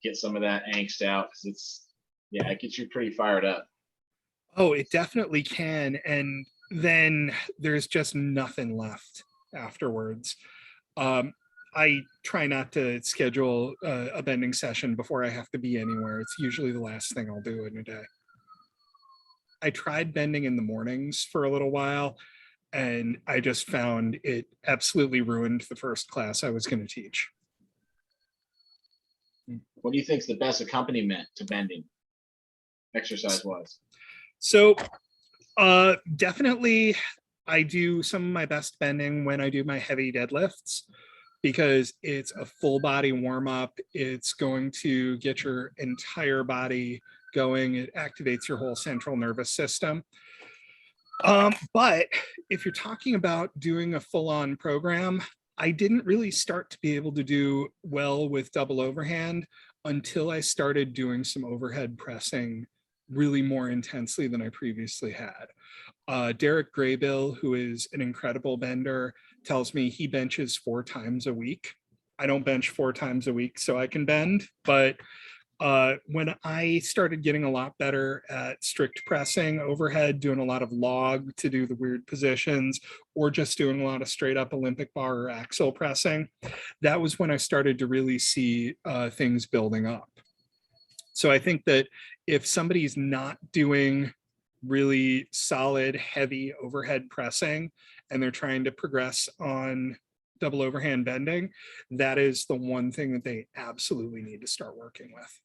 get some of that angst out because it gets you pretty fired up. Oh, it definitely can. And then there's just nothing left afterwards. I try not to schedule a bending session before I have to be anywhere. It's usually the last thing I'll do in a day. I tried bending in the mornings for a little while, and I just found it absolutely ruined the first class I was going to teach. What do you think is the best accompaniment to bending, exercise-wise? So definitely I do some of my best bending when I do my heavy deadlifts because it's a full body warm up. It's going to get your entire body going. It activates your whole central nervous system. But if you're talking about doing a full-on program, I didn't really start to be able to do well with double overhand until I started doing some overhead pressing really more intensely than I previously had. Derek Graybill, who is an incredible bender, tells me he benches 4 times a week. I don't bench 4 times a week so I can bend, but when I started getting a lot better at strict pressing overhead, doing a lot of log to do the weird positions, or just doing a lot of straight up Olympic bar or axle pressing, that was when I started to really see things building up. So I think that if somebody's not doing really solid, heavy overhead pressing, and they're trying to progress on double overhand bending, that is the one thing that they absolutely need to start working with.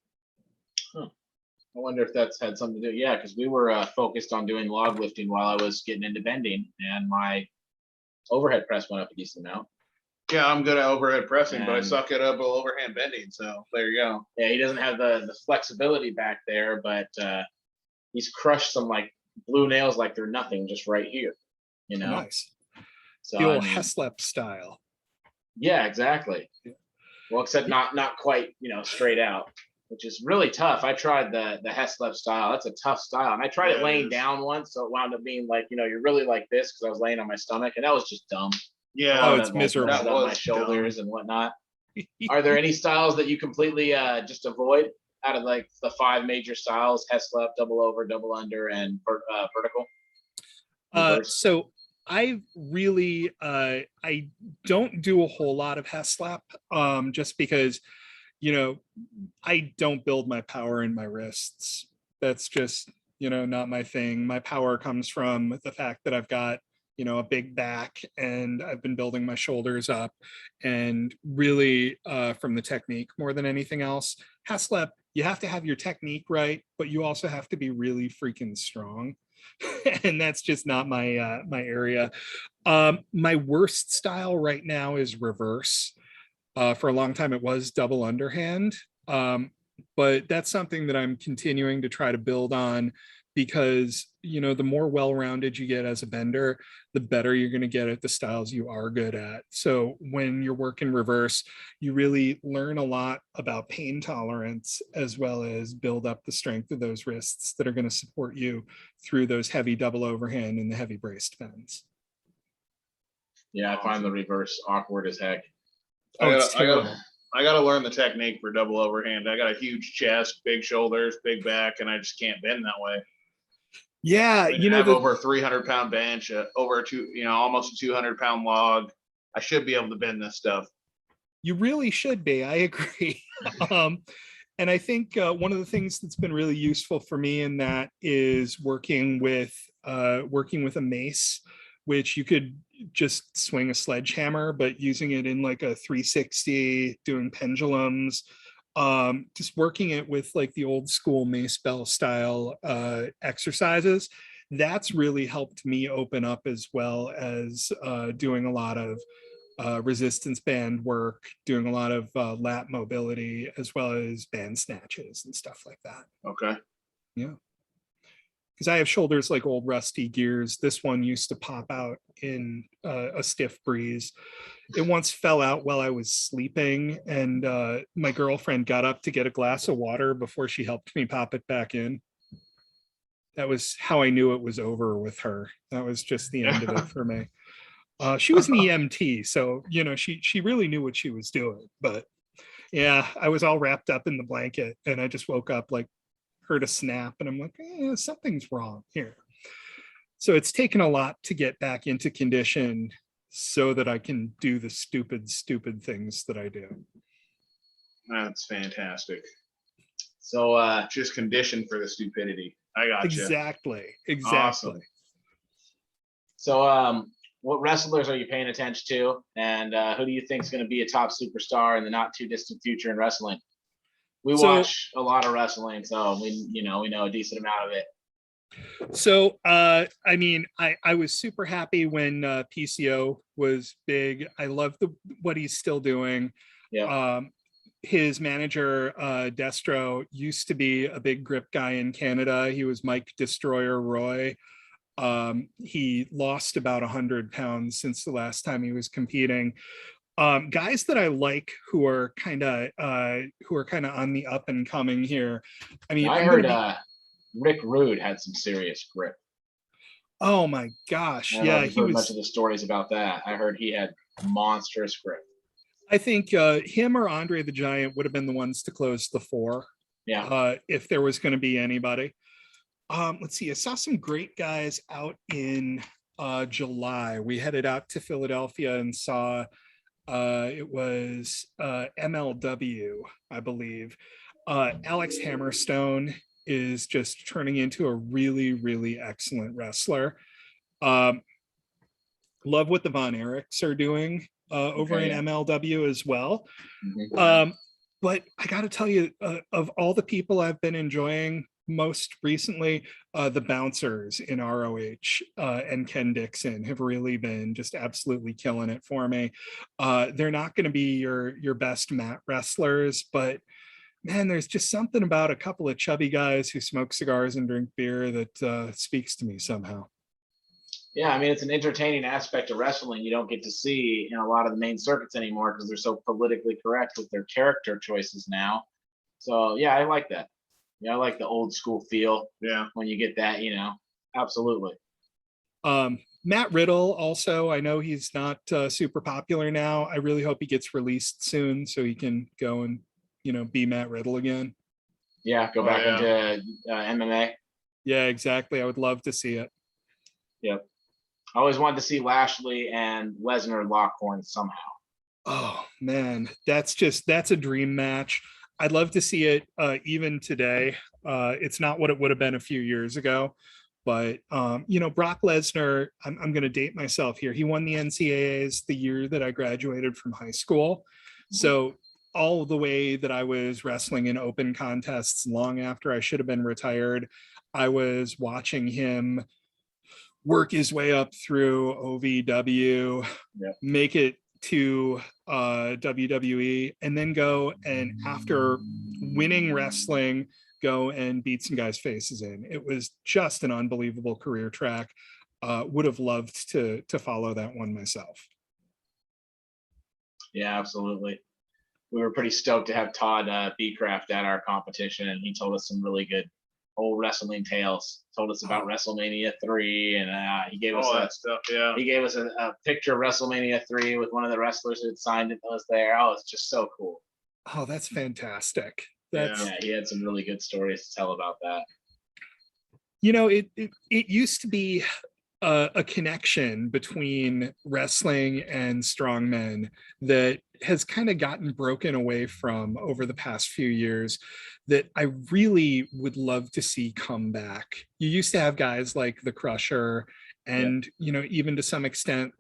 Huh. I wonder if that's had something to do. Yeah, because we were focused on doing log lifting while I was getting into bending, and my overhead press went up a decent amount. Yeah, I'm good at overhead pressing, but I suck at overhand bending. So there you go. Yeah, he doesn't have the flexibility back there, but he's crushed some like blue nails like they're nothing just right here. You know, nice. So the old Heslop style. Yeah, exactly. Well, except not quite, straight out, which is really tough. I tried the Heslop style. That's a tough style, and I tried it laying down once, so it wound up being like, you're really like this because I was laying on my stomach, and that was just dumb. Yeah, it's miserable. That was my shoulders and whatnot. Are there any styles that you completely just avoid out of like the 5 major styles: Heslop, double over, double under, and vertical? So I really I don't do a whole lot of Heslop just because I don't build my power in my wrists. That's just not my thing. My power comes from the fact that I've got a big back, and I've been building my shoulders up, and really from the technique more than anything else. Heslop, you have to have your technique right, but you also have to be really freaking strong. And that's just not my my area. My worst style right now is reverse. For a long time it was double underhand, but that's something that I'm continuing to try to build on, because the more well-rounded you get as a bender, the better you're going to get at the styles you are good at. So when you're working reverse, you really learn a lot about pain tolerance, as well as build up the strength of those wrists that are going to support you through those heavy double overhand and the heavy braced bends. Yeah, I find the reverse awkward as heck. I gotta learn the technique for double overhand. I got a huge chest, big shoulders, big back, and I just can't bend that way. Yeah, I have over 300-pound bench, over almost a 200-pound log. I should be able to bend this stuff. You really should be. I agree. And I think one of the things that's been really useful for me in that is working with a mace, which you could just swing a sledgehammer, but using it in like a 360, doing pendulums, just working it with like the old school mace bell style exercises. That's really helped me open up, as well as doing a lot of resistance band work, doing a lot of lat mobility, as well as band snatches and stuff like that. Okay. Yeah. Because I have shoulders like old rusty gears. This one used to pop out in a stiff breeze. It once fell out while I was sleeping, and my girlfriend got up to get a glass of water before she helped me pop it back in. That was how I knew it was over with her. That was just the end of it for me. She was an EMT, so she really knew what she was doing. But yeah, I was all wrapped up in the blanket, and I just woke up, like, heard a snap, and I'm like, something's wrong here. So it's taken a lot to get back into condition so that I can do the stupid things that I do. That's fantastic. So Just conditioned for the stupidity. I got you. Exactly. Awesome. So what wrestlers are you paying attention to, and who do you think is going to be a top superstar in the not too distant future in wrestling? We watch a lot of wrestling, so we know a decent amount of it. So I mean, I was super happy when PCO was big. I love what he's still doing. Yeah. His manager, Destro, used to be a big grip guy in Canada. He was Mike Destroyer Roy. He lost about 100 pounds since the last time he was competing. Guys that I like who are kind of on the up and coming here. I mean, I heard Rick Rude had some serious grip. Oh my gosh. Yeah, he was much of the stories about that. I heard he had monstrous grip. I think him or Andre the Giant would have been the ones to close the four. Yeah. If there was going to be anybody. Let's see. I saw some great guys out in July. We headed out to Philadelphia and saw it was MLW, I believe. Alex Hammerstone is just turning into a really excellent wrestler. Love what the Von Erichs are doing over in MLW as well. Mm-hmm. But I got to tell you, of all the people I've been enjoying most recently, the bouncers in ROH and Ken Dixon have really been just absolutely killing it for me. They're not going to be your best mat wrestlers, but man, there's just something about a couple of chubby guys who smoke cigars and drink beer that speaks to me somehow. Yeah, I mean, it's an entertaining aspect of wrestling you don't get to see in a lot of the main circuits anymore because they're so politically correct with their character choices now. So yeah, I like that. Yeah, I like the old school feel. Yeah. When you get that, absolutely. Matt Riddle also, I know he's not super popular now. I really hope he gets released soon so he can go and, be Matt Riddle again. Yeah, go back into MMA. Yeah, exactly. I would love to see it. Yep. I always wanted to see Lashley and Lesnar lock horns somehow. Oh man, that's a dream match. I'd love to see it even today. It's not what it would have been a few years ago, but Brock Lesnar, I'm going to date myself here. He won the NCAAs the year that I graduated from high school. So all the way that I was wrestling in open contests long after I should have been retired, I was watching him work his way up through OVW, make it to WWE, and then go and, after winning wrestling, go and beat some guys' faces in. It was just an unbelievable career track. Would have loved to follow that one myself. Yeah, absolutely. We were pretty stoked to have Todd Beecraft at our competition, and he told us some really good old wrestling tales. Told us about WrestleMania 3, and he gave us that stuff. Yeah, he gave us a picture of WrestleMania 3 with one of the wrestlers who had signed it that was there. Oh, it's just so cool. Oh, that's fantastic. Yeah, he had some really good stories to tell about that. It used to be a connection between wrestling and strongmen that has kind of gotten broken away from over the past few years, that I really would love to see come back. You used to have guys like the Crusher and, even to some extent,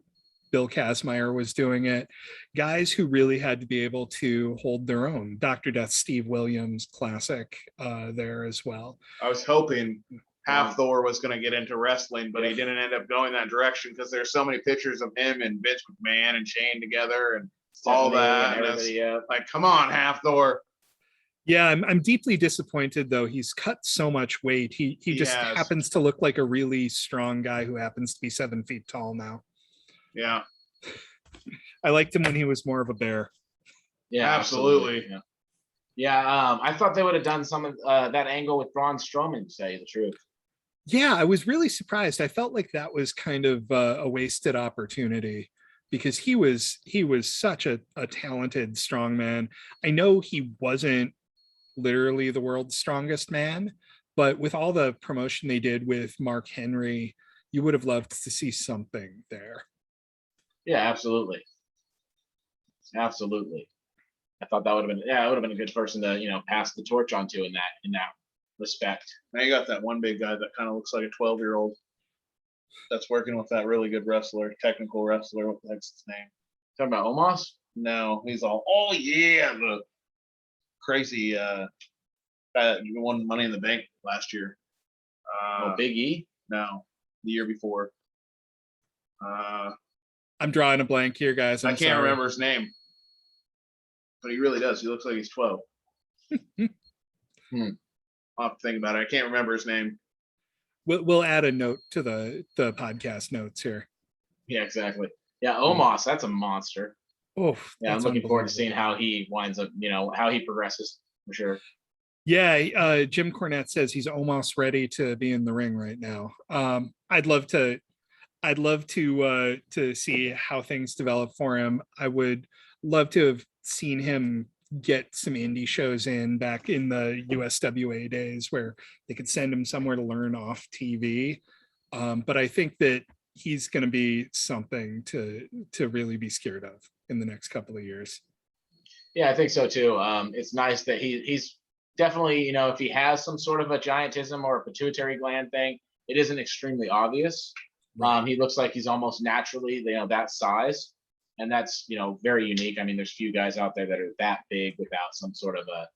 Bill Kazmaier was doing it. Guys who really had to be able to hold their own. Dr. Death, Steve Williams, classic there as well. I was hoping Half Thor was going to get into wrestling, but he didn't end up going that direction because there's so many pictures of him and Vince McMahon and Shane together and all that. And everybody, like, come on, Half Thor. Yeah, I'm deeply disappointed though. He's cut so much weight. He just happens to look like a really strong guy who happens to be 7 feet tall now. Yeah. I liked him when he was more of a bear. Yeah, absolutely. Yeah, I thought they would have done some of that angle with Braun Strowman, to tell you the truth. Yeah, I was really surprised. I felt like that was kind of a wasted opportunity because he was such a talented strongman. I know he wasn't literally the world's strongest man, but with all the promotion they did with Mark Henry, you would have loved to see something there. Yeah, absolutely. Absolutely. I thought that would have been, it would have been a good person to, pass the torch on to in that respect. Now you got that one big guy that kind of looks like a 12-year-old that's working with that really good wrestler, technical wrestler. What the heck's his name? Talking about Omos? No, he's all, oh yeah, the crazy guy that won Money in the Bank last year. Big E? No, the year before. I'm drawing a blank here, guys. I can't remember his name, but he really does. He looks like he's 12. I'll have to think about it. I can't remember his name. We'll add a note to the podcast notes here. Yeah, exactly. Yeah, Omos, that's a monster. Oh, yeah, I'm looking forward to seeing how he winds up, how he progresses for sure. Yeah, Jim Cornette says he's almost ready to be in the ring right now. I'd love to see how things develop for him. I would love to have seen him get some indie shows in back in the USWA days where they could send him somewhere to learn off TV. But I think that he's going to be something to really be scared of in the next couple of years. Yeah, I think so too. It's nice that he's definitely, if he has some sort of a giantism or a pituitary gland thing, it isn't extremely obvious. He looks like he's almost naturally, that size. And that's, very unique. I mean, there's few guys out there that are that big without some sort of a,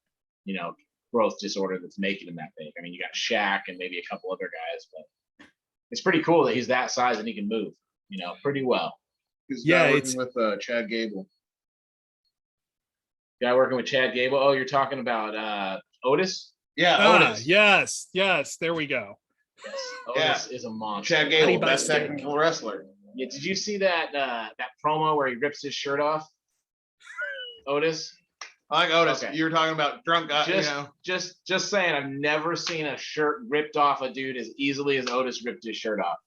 growth disorder that's making him that big. I mean, you got Shaq and maybe a couple other guys, but it's pretty cool that he's that size and he can move, pretty well. He's working with Chad Gable. Guy working with Chad Gable. Oh, you're talking about Otis? Yeah, Otis. Yes. There we go. Yes, Otis is a monster. Chad Gable, best technical wrestler. Yeah, did you see that that promo where he rips his shirt off? Otis? I like Otis. Okay. You were talking about drunk guy, Just saying, I've never seen a shirt ripped off a dude as easily as Otis ripped his shirt off.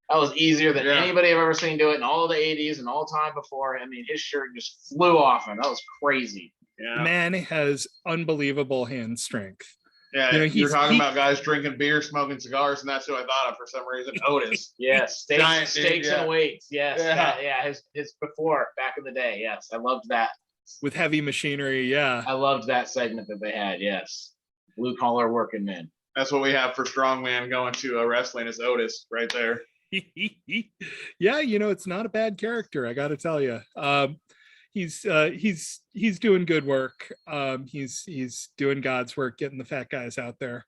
That was easier than anybody I've ever seen do it in all the 80s and all time before. I mean, his shirt just flew off him. That was crazy. Yeah. The man has unbelievable hand strength. Yeah, you're talking about guys drinking beer, smoking cigars, and that's who I thought of for some reason. Otis. Yes, steaks and weights. Yes, his before back in the day. Yes, I loved that. With heavy machinery, yeah. I loved that segment that they had. Yes, blue collar working men. That's what we have for strongman going to wrestling is Otis right there. Yeah, it's not a bad character. I got to tell you. He's doing good work. He's doing God's work, getting the fat guys out there.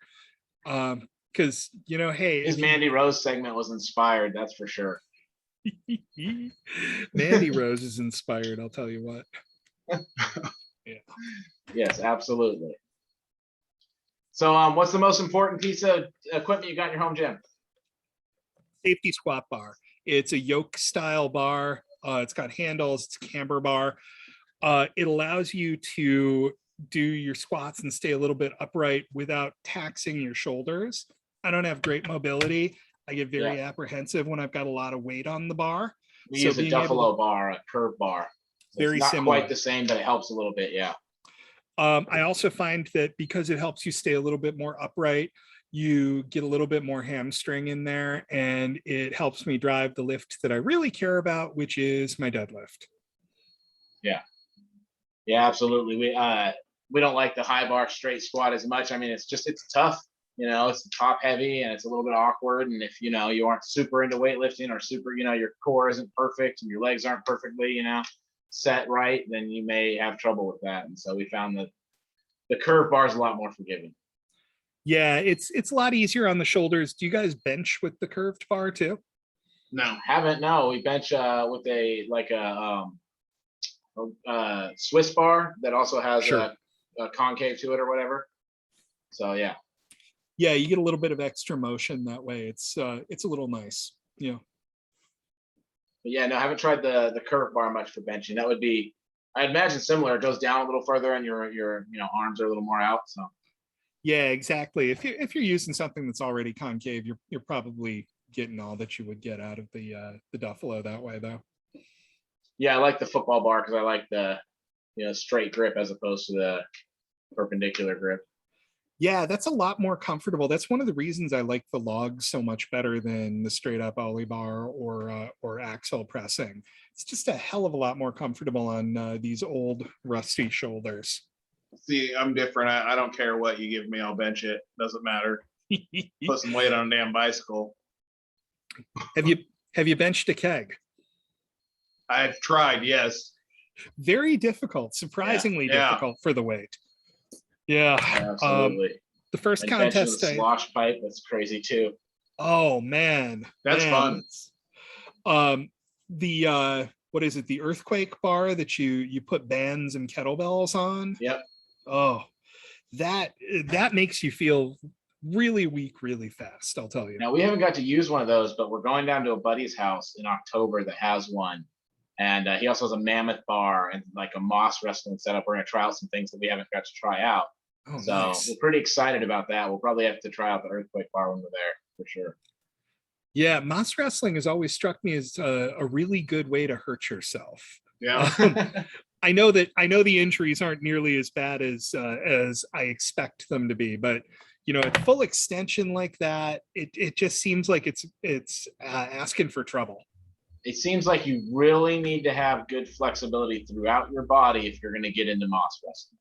Because hey, his Mandy Rose segment was inspired. That's for sure. Mandy Rose is inspired. I'll tell you what. Yeah. Yes, absolutely. So, what's the most important piece of equipment you got in your home gym? Safety squat bar. It's a yoke style bar. It's got handles, it's a camber bar. It allows you to do your squats and stay a little bit upright without taxing your shoulders. I don't have great mobility. I get very apprehensive when I've got a lot of weight on the bar. We use a Duffalo bar, a curve bar. Very it's not similar. Quite the same, but it helps a little bit, yeah. I also find that because it helps you stay a little bit more upright, you get a little bit more hamstring in there, and it helps me drive the lift that I really care about, which is my deadlift. Yeah, absolutely. We don't like the high bar straight squat as much. I mean, it's tough. it's top heavy and it's a little bit awkward. And if, you aren't super into weightlifting or super, your core isn't perfect and your legs aren't perfectly, set right, then you may have trouble with that. And so we found that the curve bar is a lot more forgiving. Yeah, it's a lot easier on the shoulders. Do you guys bench with the curved bar too? No. Haven't, no. We bench with a Swiss bar that also has Sure. a concave to it or whatever. So yeah. Yeah, you get a little bit of extra motion that way. It's a little nice. Yeah. But yeah, no, I haven't tried the curve bar much for benching. That would be, I imagine, similar. It goes down a little further and your arms are a little more out. So Yeah, exactly. If you're using something that's already concave, you're probably getting all that you would get out of the Duffalo that way, though. yeah, I like the football bar because I like the straight grip as opposed to the perpendicular grip. Yeah, that's a lot more comfortable. That's one of the reasons I like the log so much better than the straight up ollie bar or axle pressing. It's just a hell of a lot more comfortable on these old rusty shoulders. See, I'm different. I don't care what you give me. I'll bench it. Doesn't matter. Put some weight on a damn bicycle. Have you benched a keg? I've tried, yes. Very difficult, surprisingly Yeah. difficult for the weight. Yeah. Absolutely. The first And benching contest with a slosh pipe, that's crazy too. Oh man. That's fun. The what is it? The earthquake bar that you put bands and kettlebells on? Yep. Oh, that makes you feel really weak really fast, I'll tell you. Now we haven't got to use one of those, but we're going down to a buddy's house in October that has one. And he also has a mammoth bar and like a moss wrestling setup. We're gonna try out some things that we haven't got to try out. Oh, So nice. we're pretty excited about that. We'll probably have to try out the earthquake bar when we're there for sure. Yeah, moss wrestling has always struck me as a really good way to hurt yourself. Yeah. I know the injuries aren't nearly as bad as I expect them to be, but at full extension like that, it just seems like it's asking for trouble. It seems like you really need to have good flexibility throughout your body if you're going to get into moss wrestling.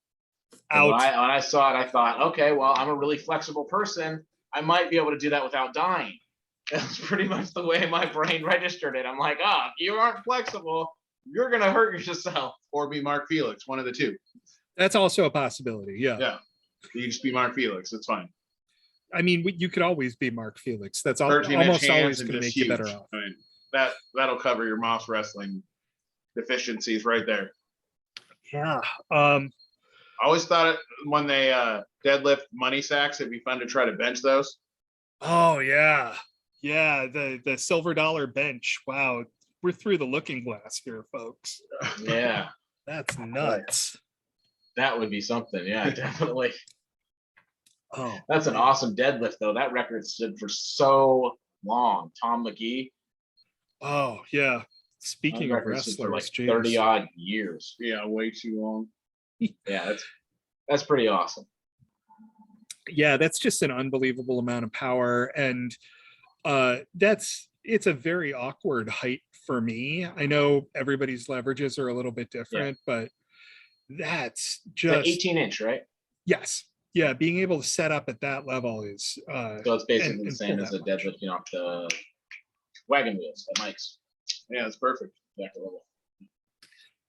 When I saw it, I thought, okay, well, I'm a really flexible person. I might be able to do that without dying. That's pretty much the way my brain registered it. I'm like, if you aren't flexible, you're going to hurt yourself. Or be Mark Felix, one of the two. That's also a possibility. Yeah. Yeah. You just be Mark Felix. It's fine. I mean, you could always be Mark Felix. That's 13-inch almost always hands and going to just make you huge. better off. I mean, that'll cover your moss wrestling deficiencies right there. Yeah. I always thought when they deadlift money sacks, it'd be fun to try to bench those. Oh yeah. Yeah, the silver dollar bench. Wow. We're through the looking glass here, folks. Yeah. That's nuts. That would be something. Yeah, definitely. Oh, that's an awesome deadlift, though. That record stood for so long. Tom McGee. Oh, yeah. Speaking of wrestlers, for like 30 odd years. Yeah, way too long. Yeah, that's pretty awesome. Yeah, that's just an unbelievable amount of power. And it's a very awkward height for me. I know everybody's leverages are a little bit different, but that's just 18-inch, right? Yes. Yeah, being able to set up at that level is so it's basically the same as a deadlifting off the wagon wheels at Mike's. Yeah, it's perfect.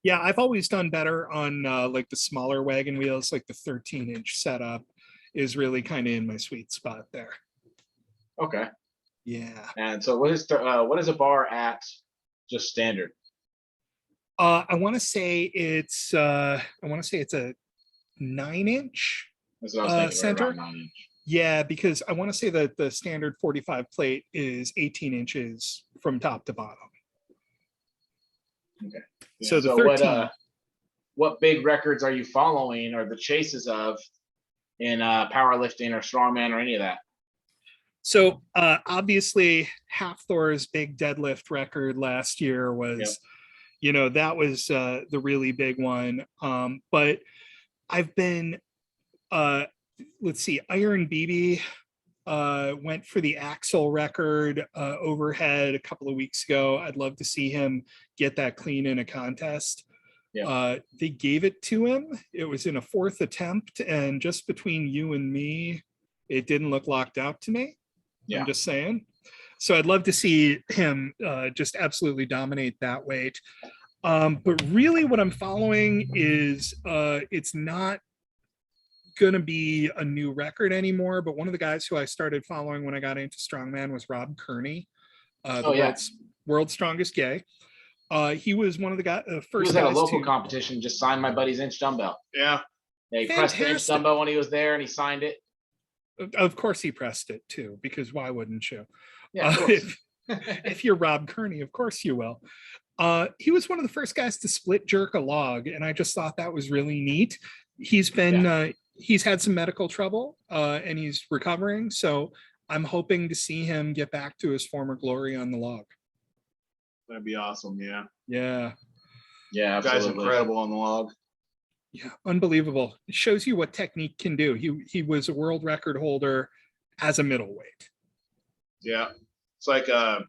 Yeah, I've always done better on like the smaller wagon wheels, like the 13-inch setup is really kind of in my sweet spot there. Okay. Yeah. And so what is a bar at just standard? I want to say it's a 9-inch center. Right, 9-inch. Yeah, because I want to say that the standard 45 plate is 18 inches from top to bottom. Okay. Yeah. So the 13. What big records are you following or the chases of in powerlifting or strongman or any of that? So obviously Hafthor's big deadlift record last year was, that was the really big one. But I've been, let's see, Iron BB went for the axle record overhead a couple of weeks ago. I'd love to see him get that clean in a contest. Yeah. They gave it to him. It was in a 4th attempt, and just between you and me, It didn't look locked out to me. Yeah. I'm just saying. So I'd love to see him just absolutely dominate that weight. But really what I'm following is it's not going to be a new record anymore. But one of the guys who I started following when I got into strongman was Rob Kearney, world's strongest gay. He was one of the first he was at a guys local to competition, just signed my buddy's inch dumbbell. Yeah. He pressed the inch Fantastic. dumbbell when he was there and he signed it. Of course he pressed it too, because why wouldn't you? Yeah, of course. If you're Rob Kearney, of course you will. He was one of the first guys to split jerk a log, and I just thought that was really neat. He's been he's had some medical trouble and he's recovering, so I'm hoping to see him get back to his former glory on the log. That'd be awesome. Yeah. Yeah. Yeah, Guy's absolutely. incredible on the log. Yeah, unbelievable. It shows you what technique can do. He was a world record holder as a middleweight. Yeah. It's like the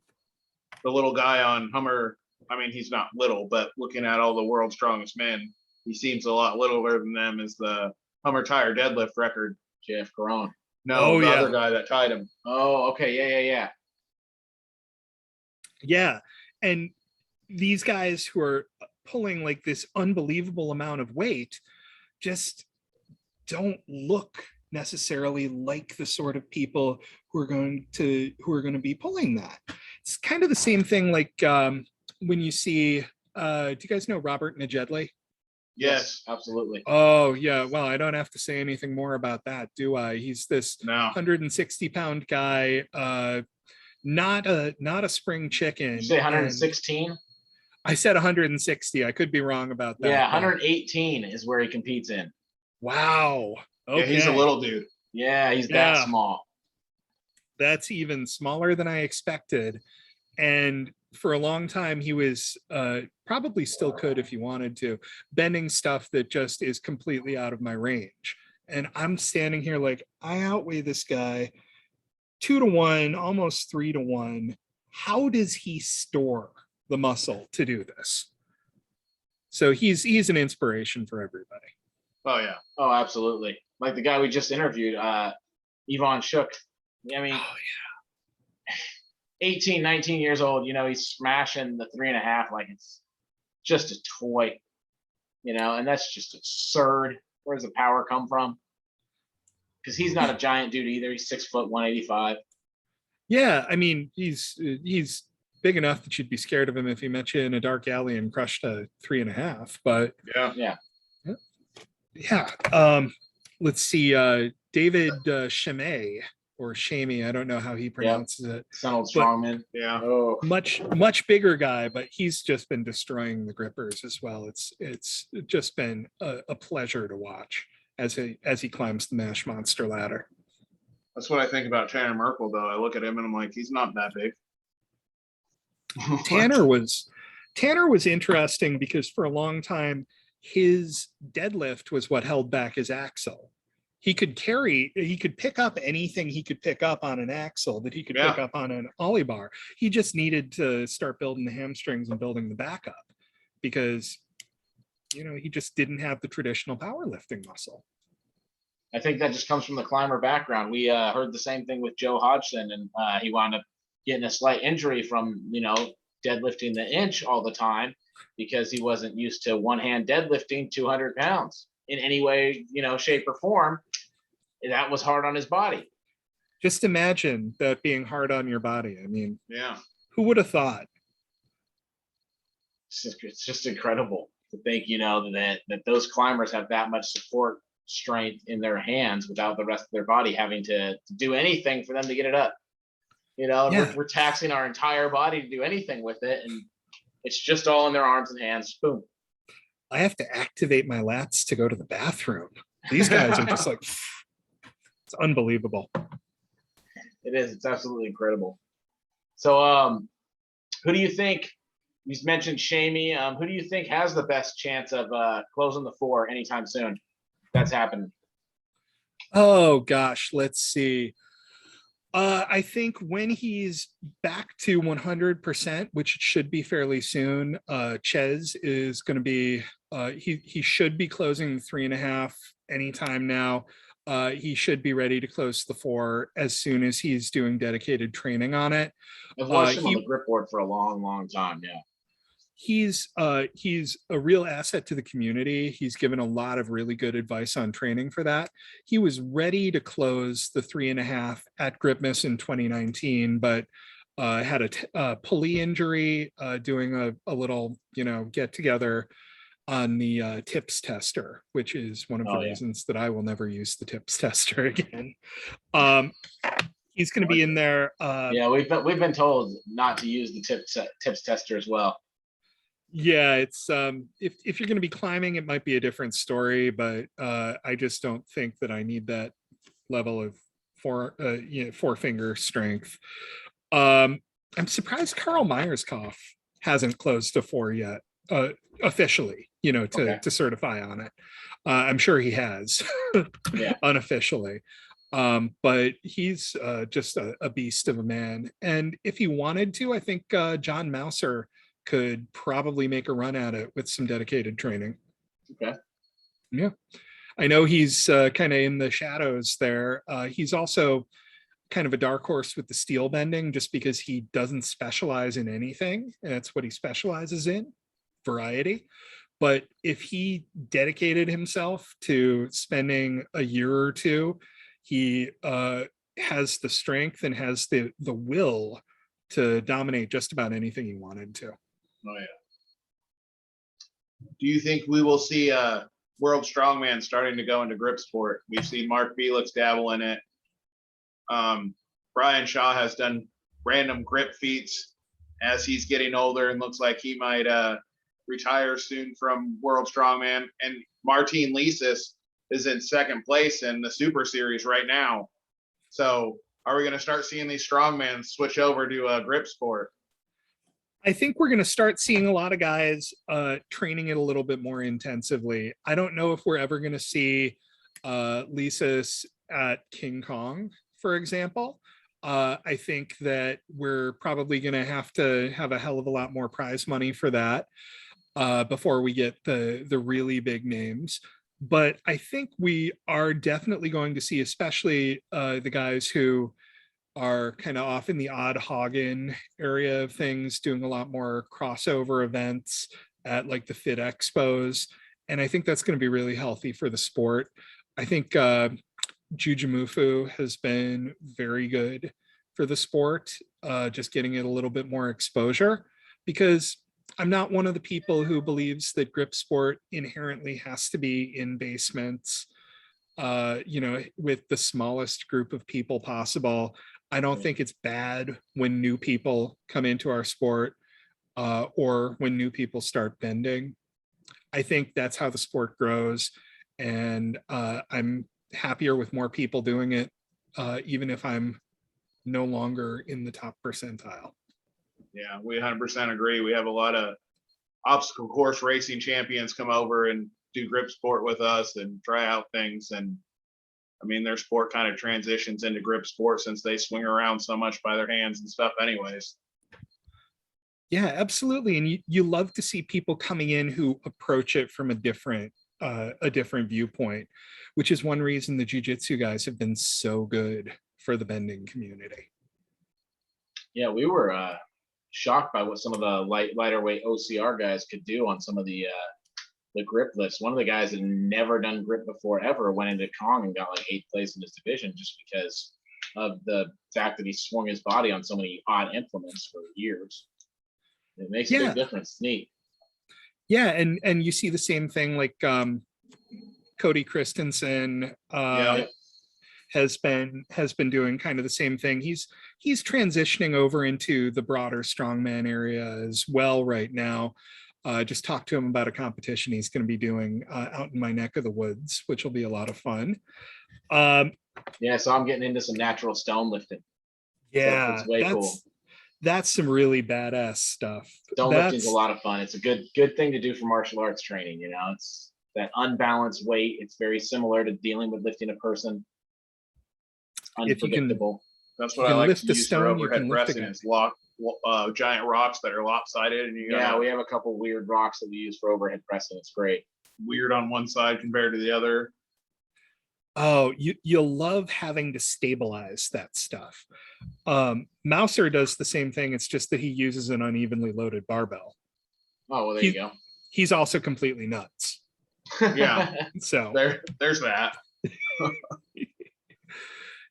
little guy on Hummer. I mean, he's not little, but looking at all the world's strongest men, he seems a lot littler than them. Is the Hummer tire deadlift record. Jeff Garone. No, the other guy that tied him. Oh, okay. Yeah. Yeah. And these guys who are pulling like this unbelievable amount of weight just don't look necessarily like the sort of people who are going to be pulling that. It's kind of the same thing like when you see do you guys know Robert Najedli? Yes, absolutely. Oh yeah, well, I don't have to say anything more about that, do I? He's this 160-pound guy, not a spring chicken. Did you say 116? I said 160. I could be wrong about that. Yeah, 118 is where he competes in. Wow. Okay. Yeah, he's a little dude. Yeah, he's that small. That's even smaller than I expected. And for a long time, he was probably still could if he wanted to, bending stuff that just is completely out of my range. And I'm standing here like, I outweigh this guy 2-to-1, almost 3-to-1. How does he store the muscle to do this? So he's an inspiration for everybody. Oh yeah. Oh, absolutely. Like the guy we just interviewed, Yvonne Shook. I mean, 18, 19 years old, he's smashing the 3.5 like it's just a toy, and that's just absurd. Where does the power come from? Because he's not a giant dude either. He's 6 foot 185. Yeah, I mean, he's big enough that you'd be scared of him if he met you in a dark alley and crushed a 3.5. But yeah. Let's see, David Shamay or Shamey, I don't know how he pronounces it. Son old strongman. Yeah. Oh. Much bigger guy, but he's just been destroying the grippers as well. It's just been a pleasure to watch as he climbs the Mash Monster ladder. That's what I think about Tanner Merkel, though. I look at him and I'm like, he's not that big. Tanner was interesting because for a long time, his deadlift was what held back his axle. He could pick up anything he could pick up on an axle that he could pick up on an ollie bar. He just needed to start building the hamstrings and building the back up because, he just didn't have the traditional powerlifting muscle. I think that just comes from the climber background. We heard the same thing with Joe Hodgson, and he wound up getting a slight injury from, deadlifting the inch all the time because he wasn't used to one hand deadlifting 200 pounds in any way, shape or form. That was hard on his body. Just imagine that being hard on your body. I mean, yeah, who would have thought? It's just incredible to think, that those climbers have that much support strength in their hands without the rest of their body having to do anything for them to get it up. We're taxing our entire body to do anything with it, and it's just all in their arms and hands. Boom. I have to activate my lats to go to the bathroom. These guys are just like, it's unbelievable. It is. It's absolutely incredible. So, who do you think? You mentioned Shamey. Who do you think has the best chance of closing the 4 anytime soon? That's happening. Oh gosh, let's see. I think when he's back to 100%, which it should be fairly soon, Ches is going to be. He should be closing 3.5 anytime now. he should be ready to close the 4 as soon as he's doing dedicated training on it. I've watched him on the grip board for a long time. Yeah. He's a real asset to the community. He's given a lot of really good advice on training for that. He was ready to close the 3.5 at Gripmas in 2019, but had a pulley injury doing a little, get together on the tips tester, which is one of the reasons that I will never use the tips tester again. He's going to be in there. Yeah, we've been told not to use the tips tester as well. Yeah, it's if you're going to be climbing, it might be a different story, but I just don't think that I need that level of forefinger strength. I'm surprised Carl Myerscough hasn't closed to 4 yet, officially, to certify on it. I'm sure he has unofficially. But he's just a beast of a man. And if he wanted to, I think John Mouser could probably make a run at it with some dedicated training. Okay. Yeah. I know he's kind of in the shadows there. He's also kind of a dark horse with the steel bending just because he doesn't specialize in anything. And that's what he specializes in, variety. But if he dedicated himself to spending a year or two, he has the strength and has the will to dominate just about anything he wanted to. Oh yeah. Do you think we will see World Strongman starting to go into grip sport? We've seen Mark Felix dabble in it. Brian Shaw has done random grip feats as he's getting older and looks like he might retire soon from World Strongman. And Martin Lisis is in second place in the Super Series right now. So are we going to start seeing these strongmen switch over to grip sport? I think we're going to start seeing a lot of guys training it a little bit more intensively. I don't know if we're ever going to see Lisis at King Kong, for example. I think that we're probably going to have a hell of a lot more prize money for that before we get the really big names. But I think we are definitely going to see, especially the guys who are kind of off in the odd Hagen area of things, doing a lot more crossover events at like the Fit Expos. And I think that's going to be really healthy for the sport. I think Jujimufu has been very good for the sport, just getting it a little bit more exposure, because I'm not one of the people who believes that grip sport inherently has to be in basements, with the smallest group of people possible. I don't think it's bad when new people come into our sport or when new people start bending. I think that's how the sport grows. And I'm happier with more people doing it, even if I'm no longer in the top percentile. Yeah, we 100% agree. We have a lot of obstacle course racing champions come over and do grip sport with us and try out things. And I mean, their sport kind of transitions into grip sport since they swing around so much by their hands and stuff anyways. Yeah, absolutely. And you love to see people coming in who approach it from a different viewpoint, which is one reason the jiu-jitsu guys have been so good for the bending community. Yeah, we were shocked by what some of the lighter weight OCR guys could do on some of the grip lifts. One of the guys that had never done grip before ever went into Kong and got like 8th place in his division just because of the fact that he swung his body on so many odd implements for years. It makes a big difference. It's neat. Yeah, and you see the same thing like Cody Christensen has been doing kind of the same thing. He's transitioning over into the broader strongman area as well right now. Just talked to him about a competition he's going to be doing out in my neck of the woods, which will be a lot of fun. So I'm getting into some natural stone lifting. Yeah, so it's way cool. That's some really badass stuff. Stone lifting's a lot of fun. It's a good thing to do for martial arts training. It's that unbalanced weight. It's very similar to dealing with lifting a person. Unpredictable. That's what I like to use for overhead pressing is giant rocks that are lopsided. And we have a couple weird rocks that we use for overhead pressing. It's great. Weird on one side compared to the other. Oh, you'll love having to stabilize that stuff. Mouser does the same thing. It's just that he uses an unevenly loaded barbell. Oh, well, there you go. He's also completely nuts. Yeah. So There's that.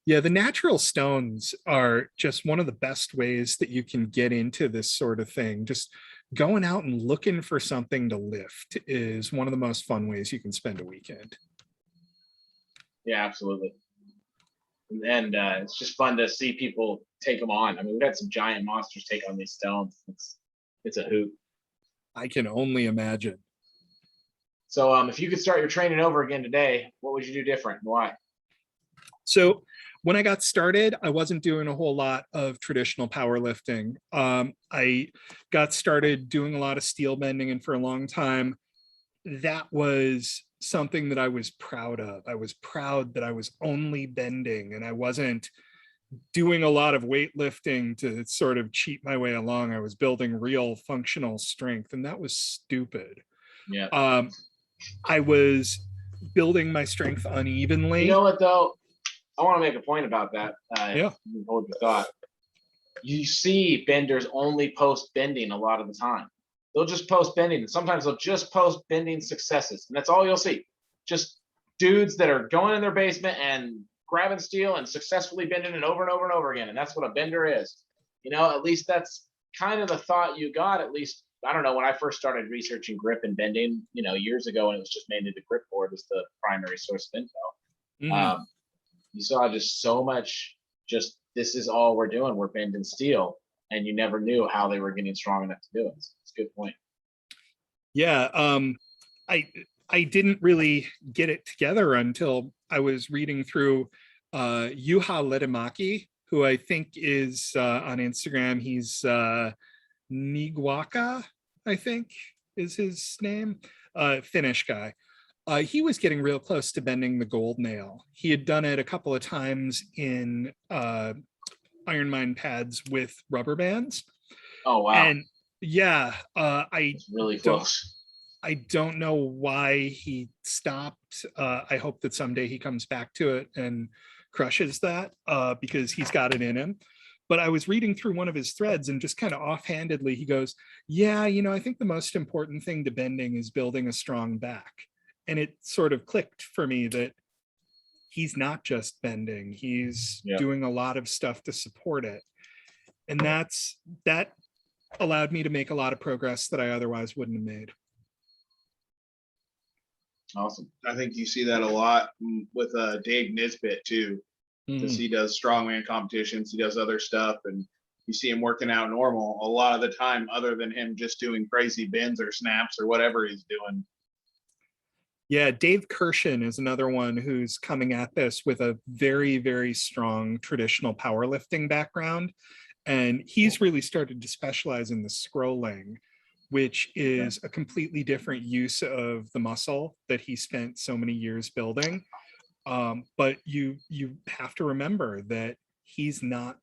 yeah, the natural stones are just one of the best ways that you can get into this sort of thing. Just going out and looking for something to lift is one of the most fun ways you can spend a weekend. Yeah, absolutely. And it's just fun to see people take them on. I mean, we've had some giant monsters take on these stones. It's a hoot. I can only imagine. So if you could start your training over again today, what would you do different and why? So when I got started, I wasn't doing a whole lot of traditional powerlifting. I got started doing a lot of steel bending, and for a long time, that was something that I was proud of. I was proud that I was only bending and I wasn't doing a lot of weightlifting to sort of cheat my way along. I was building real functional strength, and that was stupid. Yeah. I was building my strength unevenly. You know what, though? I want to make a point about that. Yeah. Hold your thought. You see benders only post bending a lot of the time. They'll just post bending, and sometimes they'll just post bending successes, and that's all you'll see. Just dudes that are going in their basement and grabbing steel and successfully bending it over and over and over again, and that's what a bender is. You know, at least that's kind of the thought you got. At least, I don't know, when I first started researching grip and bending, you know, years ago, and it was just mainly the grip board was the primary source of info. You saw just so much, just this is all we're doing, we're bending steel, and you never knew how they were getting strong enough to do it. It's a good point. Yeah, I didn't really get it together until I was reading through Juha Lehtomäki, who I think is on Instagram. He's Niguaka, I think is his name, Finnish guy. He was getting real close to bending the gold nail. He had done it a couple of times in Iron Mind pads with rubber bands. Oh, wow. And yeah, it's really close. I don't know why he stopped. I hope that someday he comes back to it and crushes that because he's got it in him. But I was reading through one of his threads, and just kind of offhandedly, he goes, yeah, you know, I think the most important thing to bending is building a strong back. And it sort of clicked for me that he's not just bending, he's doing a lot of stuff to support it. And that allowed me to make a lot of progress that I otherwise wouldn't have made. Awesome. I think you see that a lot with Dave Nisbet too, because he does strongman competitions, he does other stuff, and you see him working out normal a lot of the time, other than him just doing crazy bends or snaps or whatever he's doing. Yeah, Dave Kirschen is another one who's coming at this with a very, very strong traditional powerlifting background. And he's really started to specialize in the scrolling, which is a completely different use of the muscle that he spent so many years building. But you have to remember that he's not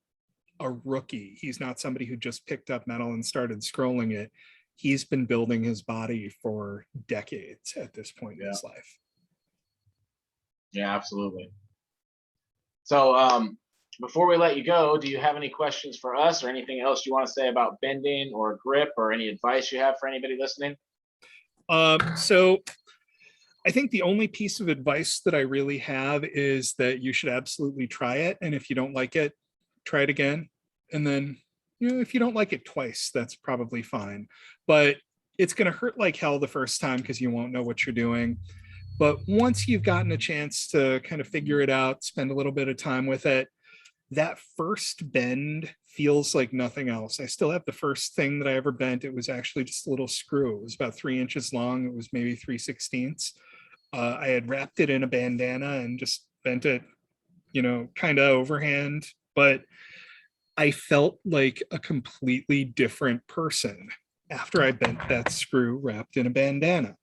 a rookie. He's not somebody who just picked up metal and started scrolling it. He's been building his body for decades at this point in his life. Yeah, absolutely. So before we let you go, do you have any questions for us or anything else you want to say about bending or grip, or any advice you have for anybody listening? So I think the only piece of advice that I really have is that you should absolutely try it. And if you don't like it, try it again. And then, you know, if you don't like it twice, that's probably fine. But it's going to hurt like hell the first time because you won't know what you're doing. But once you've gotten a chance to kind of figure it out, spend a little bit of time with it, that first bend feels like nothing else. I still have the first thing that I ever bent. It was actually just a little screw. It was about 3 inches long. It was maybe 3/16. I had wrapped it in a bandana and just bent it, you know, kind of overhand. But I felt like a completely different person after I bent that screw wrapped in a bandana.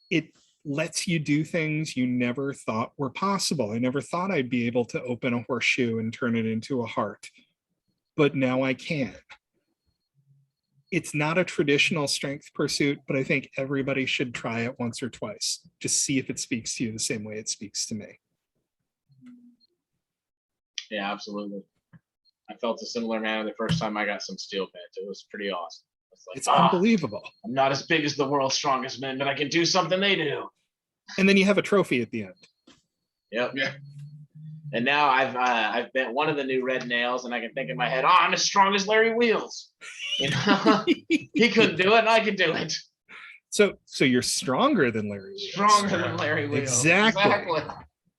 It lets you do things you never thought were possible. I never thought I'd be able to open a horseshoe and turn it into a heart, but now I can. It's not a traditional strength pursuit, but I think everybody should try it once or twice. Just see if it speaks to you the same way it speaks to me. Yeah, absolutely. I felt a similar manner the first time I got some steel bent. It was pretty awesome. It's unbelievable. I'm not as big as the world's strongest men, but I can do something they do. And then you have a trophy at the end. Yep. Yeah. And now I've bent one of the new red nails, and I can think in my head, oh, I'm as strong as Larry Wheels. You know, he couldn't do it, and I could do it. So you're stronger than Larry Wheels. Stronger than Larry Wheels. Exactly.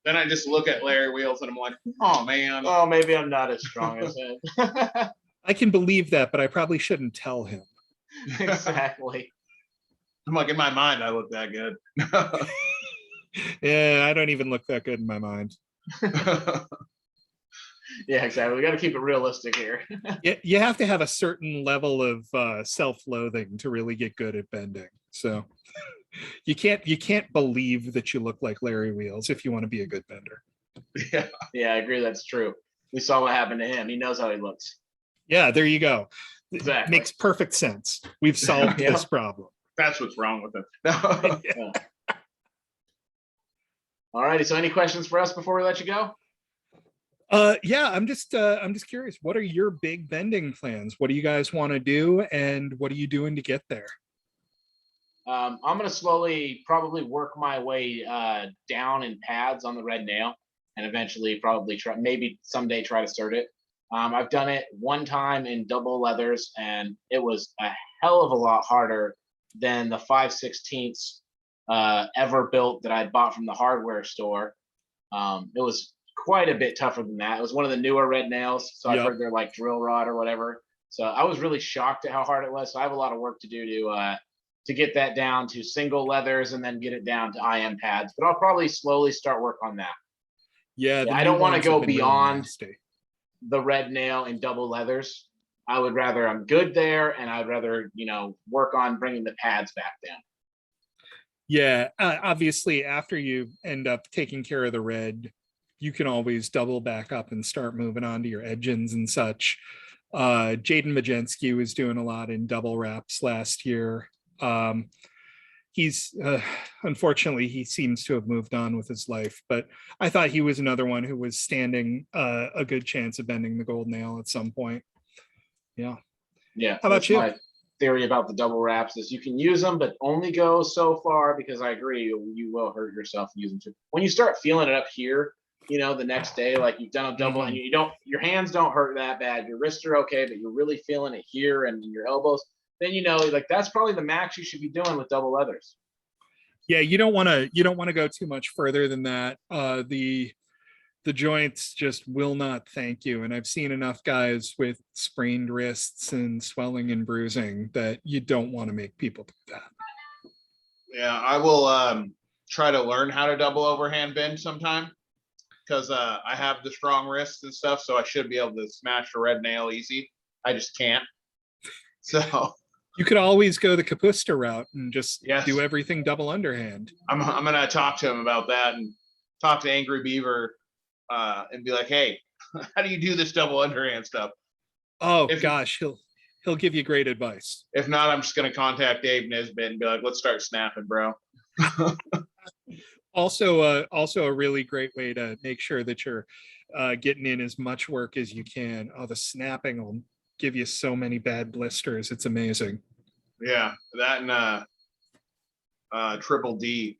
Then I just look at Larry Wheels and I'm like, oh man. Oh, maybe I'm not as strong as him. I can believe that, but I probably shouldn't tell him. Exactly. I'm like, in my mind, I look that good. Yeah, I don't even look that good in my mind. Yeah, exactly. We got to keep it realistic here. You have to have a certain level of self-loathing to really get good at bending. So you can't believe that you look like Larry Wheels if you want to be a good bender. Yeah. Yeah, I agree. That's true. We saw what happened to him. He knows how he looks. Yeah, there you go. Exactly. Makes perfect sense. We've solved Yeah. this problem. That's what's wrong with it. Yeah. All righty. So any questions for us before we let you go? Yeah, I'm just curious. What are your big bending plans? What do you guys want to do, and what are you doing to get there? I'm going to slowly probably work my way down in pads on the red nail, and eventually probably maybe someday try to cert it. I've done it one time in double leathers, and it was a hell of a lot harder than the 5/16 ever built that I bought from the hardware store. It was quite a bit tougher than that. It was one of the newer red nails, so I've heard they're like drill rod or whatever. So I was really shocked at how hard it was. So I have a lot of work to do to get that down to single leathers and then get it down to IM pads. But I'll probably slowly start work on that. Yeah, I don't want to go beyond the red nail in double leathers. I would rather, I'm good there, and I'd rather, work on bringing the pads back down. Yeah, obviously after you end up taking care of the red, you can always double back up and start moving on to your edgings and such. Jaden Majensky was doing a lot in double wraps last year. He's unfortunately, he seems to have moved on with his life, but I thought he was another one who was standing a good chance of bending the gold nail at some point. Yeah. How about you? My theory about the double wraps is you can use them, but only go so far, because I agree, you will hurt yourself using them. When you start feeling it up here, the next day, like you've done a double and your hands don't hurt that bad. Your wrists are okay, but you're really feeling it here and in your elbows. Then like that's probably the max you should be doing with double leathers. Yeah, you don't want to go too much further than that. The joints just will not thank you, and I've seen enough guys with sprained wrists and swelling and bruising that you don't want to make people do that. Yeah, I will try to learn how to double overhand bend sometime, because I have the strong wrists and stuff, so I should be able to smash a red nail easy. I just can't. So you could always go the Capusta route and just do everything double underhand. I'm gonna talk to him about that and talk to Angry Beaver and be like, hey, how do you do this double underhand stuff? Oh, gosh, he'll give you great advice. If not, I'm just gonna contact Dave Nisbet and be like, let's start snapping, bro. Also a really great way to make sure that you're getting in as much work as you can. Oh, the snapping will give you so many bad blisters. It's amazing. Yeah, that and Triple D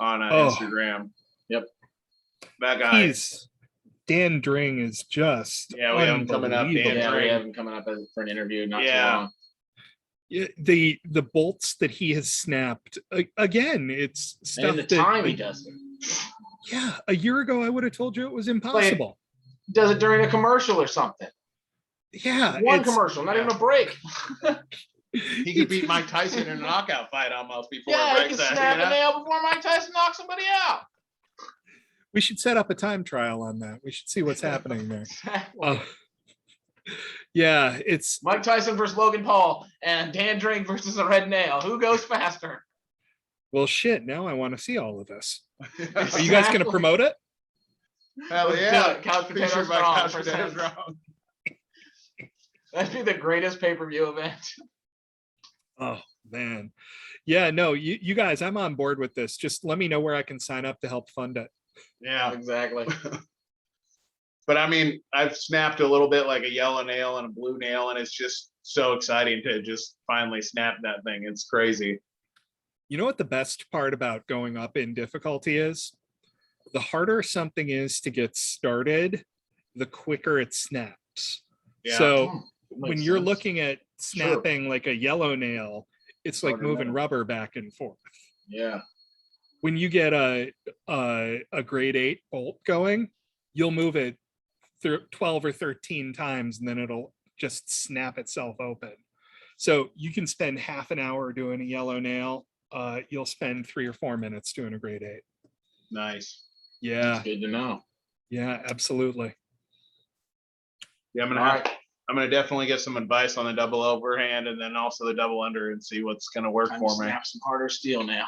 on Instagram. Yep, that guy. Dan Dring is just we have him coming up. We have him coming up for an interview. Not too long. The bolts that he has snapped again, it's stuff and the time he does it. Yeah, a year ago I would have told you it was impossible. Does it during a commercial or something? Yeah, one commercial, not even a break. He could beat Mike Tyson in a knockout fight almost before it breaks. He can snap a nail before Mike Tyson knocks somebody out. We should set up a time trial on that. We should see what's happening there. Exactly. Yeah, it's Mike Tyson versus Logan Paul and Dan Drake versus a red nail. Who goes faster? Well, shit, now I want to see all of this. Are you guys going to promote it? Hell yeah. Couch Potato Strong. That'd be the greatest pay-per-view event. Oh, man. Yeah, no, you guys, I'm on board with this. Just let me know where I can sign up to help fund it. Yeah, exactly. But I mean, I've snapped a little bit like a yellow nail and a blue nail, and it's just so exciting to just finally snap that thing. It's crazy. You know what the best part about going up in difficulty is? The harder something is to get started, the quicker it snaps. Yeah. So when Makes you're sense. looking at snapping like a yellow nail, it's like Harder moving metal. rubber back and forth. Yeah. When you get a grade 8 bolt going, you'll move it 12 or 13 times and then it'll just snap itself open. So you can spend half an hour doing a yellow nail. You'll spend 3 or 4 minutes doing a grade 8. Nice. Yeah, That's good to know. yeah, absolutely. Yeah, All right. I'm gonna definitely get some advice on the double overhand and then also the double under and see what's gonna work Time for to me. snap some harder steel now.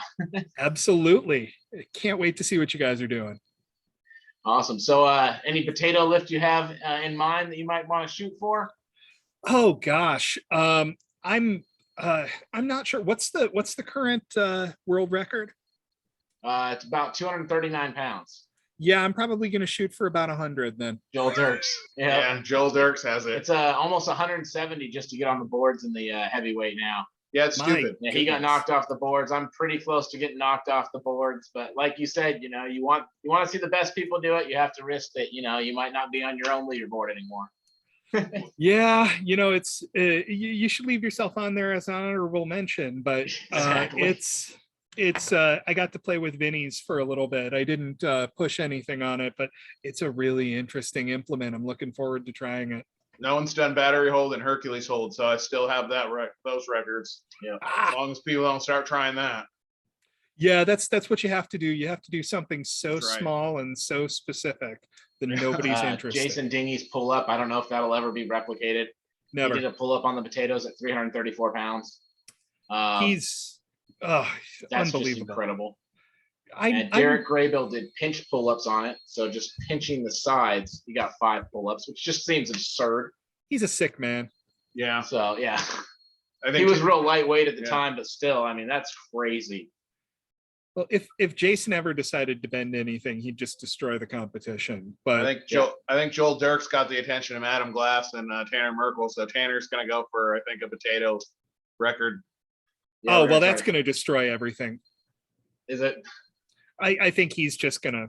Absolutely. Can't wait to see what you guys are doing. Awesome. So any potato lift you have in mind that you might want to shoot for? Oh gosh. I'm not sure. What's the current world record? It's about 239 pounds. Yeah, I'm probably gonna shoot for about 100 then. Joel Dirks. Yeah, Joel Dirks has it. It's almost 170 just to get on the boards in the heavyweight now. Yeah, it's My stupid. Yeah, he got goodness. knocked off the boards. I'm pretty close to getting knocked off the boards, but like you said, you want to see the best people do it. You have to risk that. You might not be on your own leaderboard anymore. Yeah, it's you should leave yourself on there as an honorable mention, but Exactly. it's I got to play with Vinny's for a little bit. I didn't push anything on it, but it's a really interesting implement. I'm looking forward to trying it. No one's done battery hold and Hercules hold, so I still have those records. Yeah. As long as people don't start trying that. Yeah, that's what you have to do. You have to do something so That's right. small and so specific that nobody's interested. Jason Dingy's pull up. I don't know if that'll ever be replicated. Never. He did a pull up on the potatoes at 334 pounds. He's That's just unbelievable. incredible. I'm And Derek Graybill did pinch pull-ups on it. So just pinching the sides, he got 5 pull-ups, which just seems absurd. he's a sick man. Yeah. So yeah, I think he was real lightweight at the Yeah. time, but still, I mean, that's crazy. Well, if Jason ever decided to bend anything, he'd just destroy the competition. But I think Joel Dirks got the attention of Adam Glass and Tanner Merkel. So Tanner's gonna go for, I think, a potato record. Yeah, oh we're well, gonna that's try- going to destroy everything. Is it? I think he's just gonna,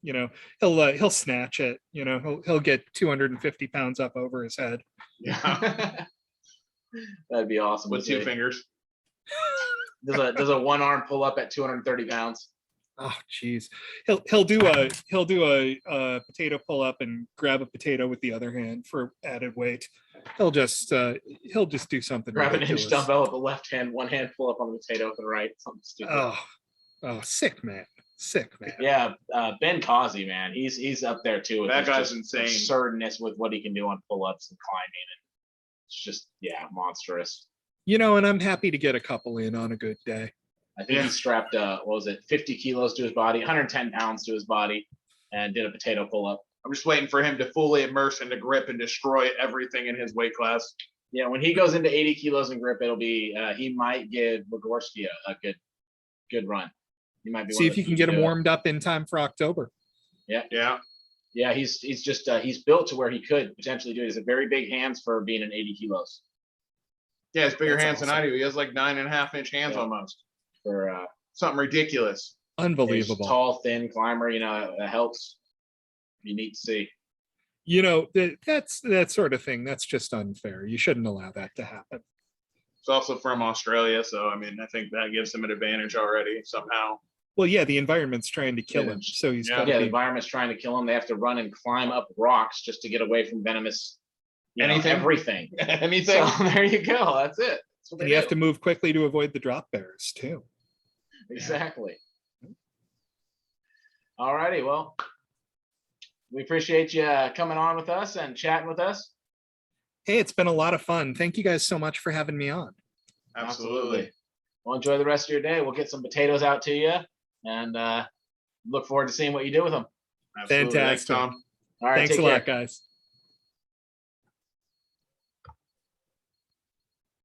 he'll snatch it. He'll get 250 pounds up over his head. Yeah. That'd be awesome. With to 2 see. fingers. Does a one arm pull up at 230 pounds? Oh geez, he'll do a potato pull up and grab a potato with the other hand for added weight. He'll just do something. Grab an inch ridiculous. dumbbell with the left hand, one hand pull up on the potato with the right. Something stupid. Oh, sick man. Yeah, Ben Causey, man, he's up there too. With That his guy's just insane. Absurdness with what he can do on pull-ups and climbing, and it's just monstrous. And I'm happy to get a couple in on a good day. I think he strapped 50 kilos to his body, 110 pounds to his body, and did a potato pull-up. I'm just waiting for him to fully immerse into grip and destroy everything in his weight class. Yeah, when he goes into 80 kilos in grip, it'll be he might give Wygorsky a good run. He might be. See one of if the you can few get to him do it. warmed up in time for October. Yeah. Yeah, he's just he's built to where he could potentially do it. He's a very big hands for being an 80 kilos. Yeah, it's bigger That's hands than I awesome. do. He has like 9.5-inch hands Yeah. almost. For Something ridiculous. he's Unbelievable. tall, thin climber. That helps. Be neat to see. That's that sort of thing. That's just unfair. You shouldn't allow that to happen. It's also from Australia, so I mean, I think that gives him an advantage already somehow. Well, yeah, the environment's trying to kill Yeah, him, so he's yeah. got Yeah, to the be. environment's trying to kill him. They have to run and climb up rocks just to get away from venomous. Anything? Everything. Anything? So there you go. That's it. That's what And they you have do. to move quickly to avoid the drop bears too. Exactly. All righty. Well, we appreciate you coming on with us and chatting with us. Hey, it's been a lot of fun. Thank you guys so much for having me on. Absolutely. Well, enjoy the rest of your day. We'll get some potatoes out to you and look forward to seeing what you do with them. Absolutely. Thanks, Fantastic. Tom. All right. Thanks take a care. lot, guys.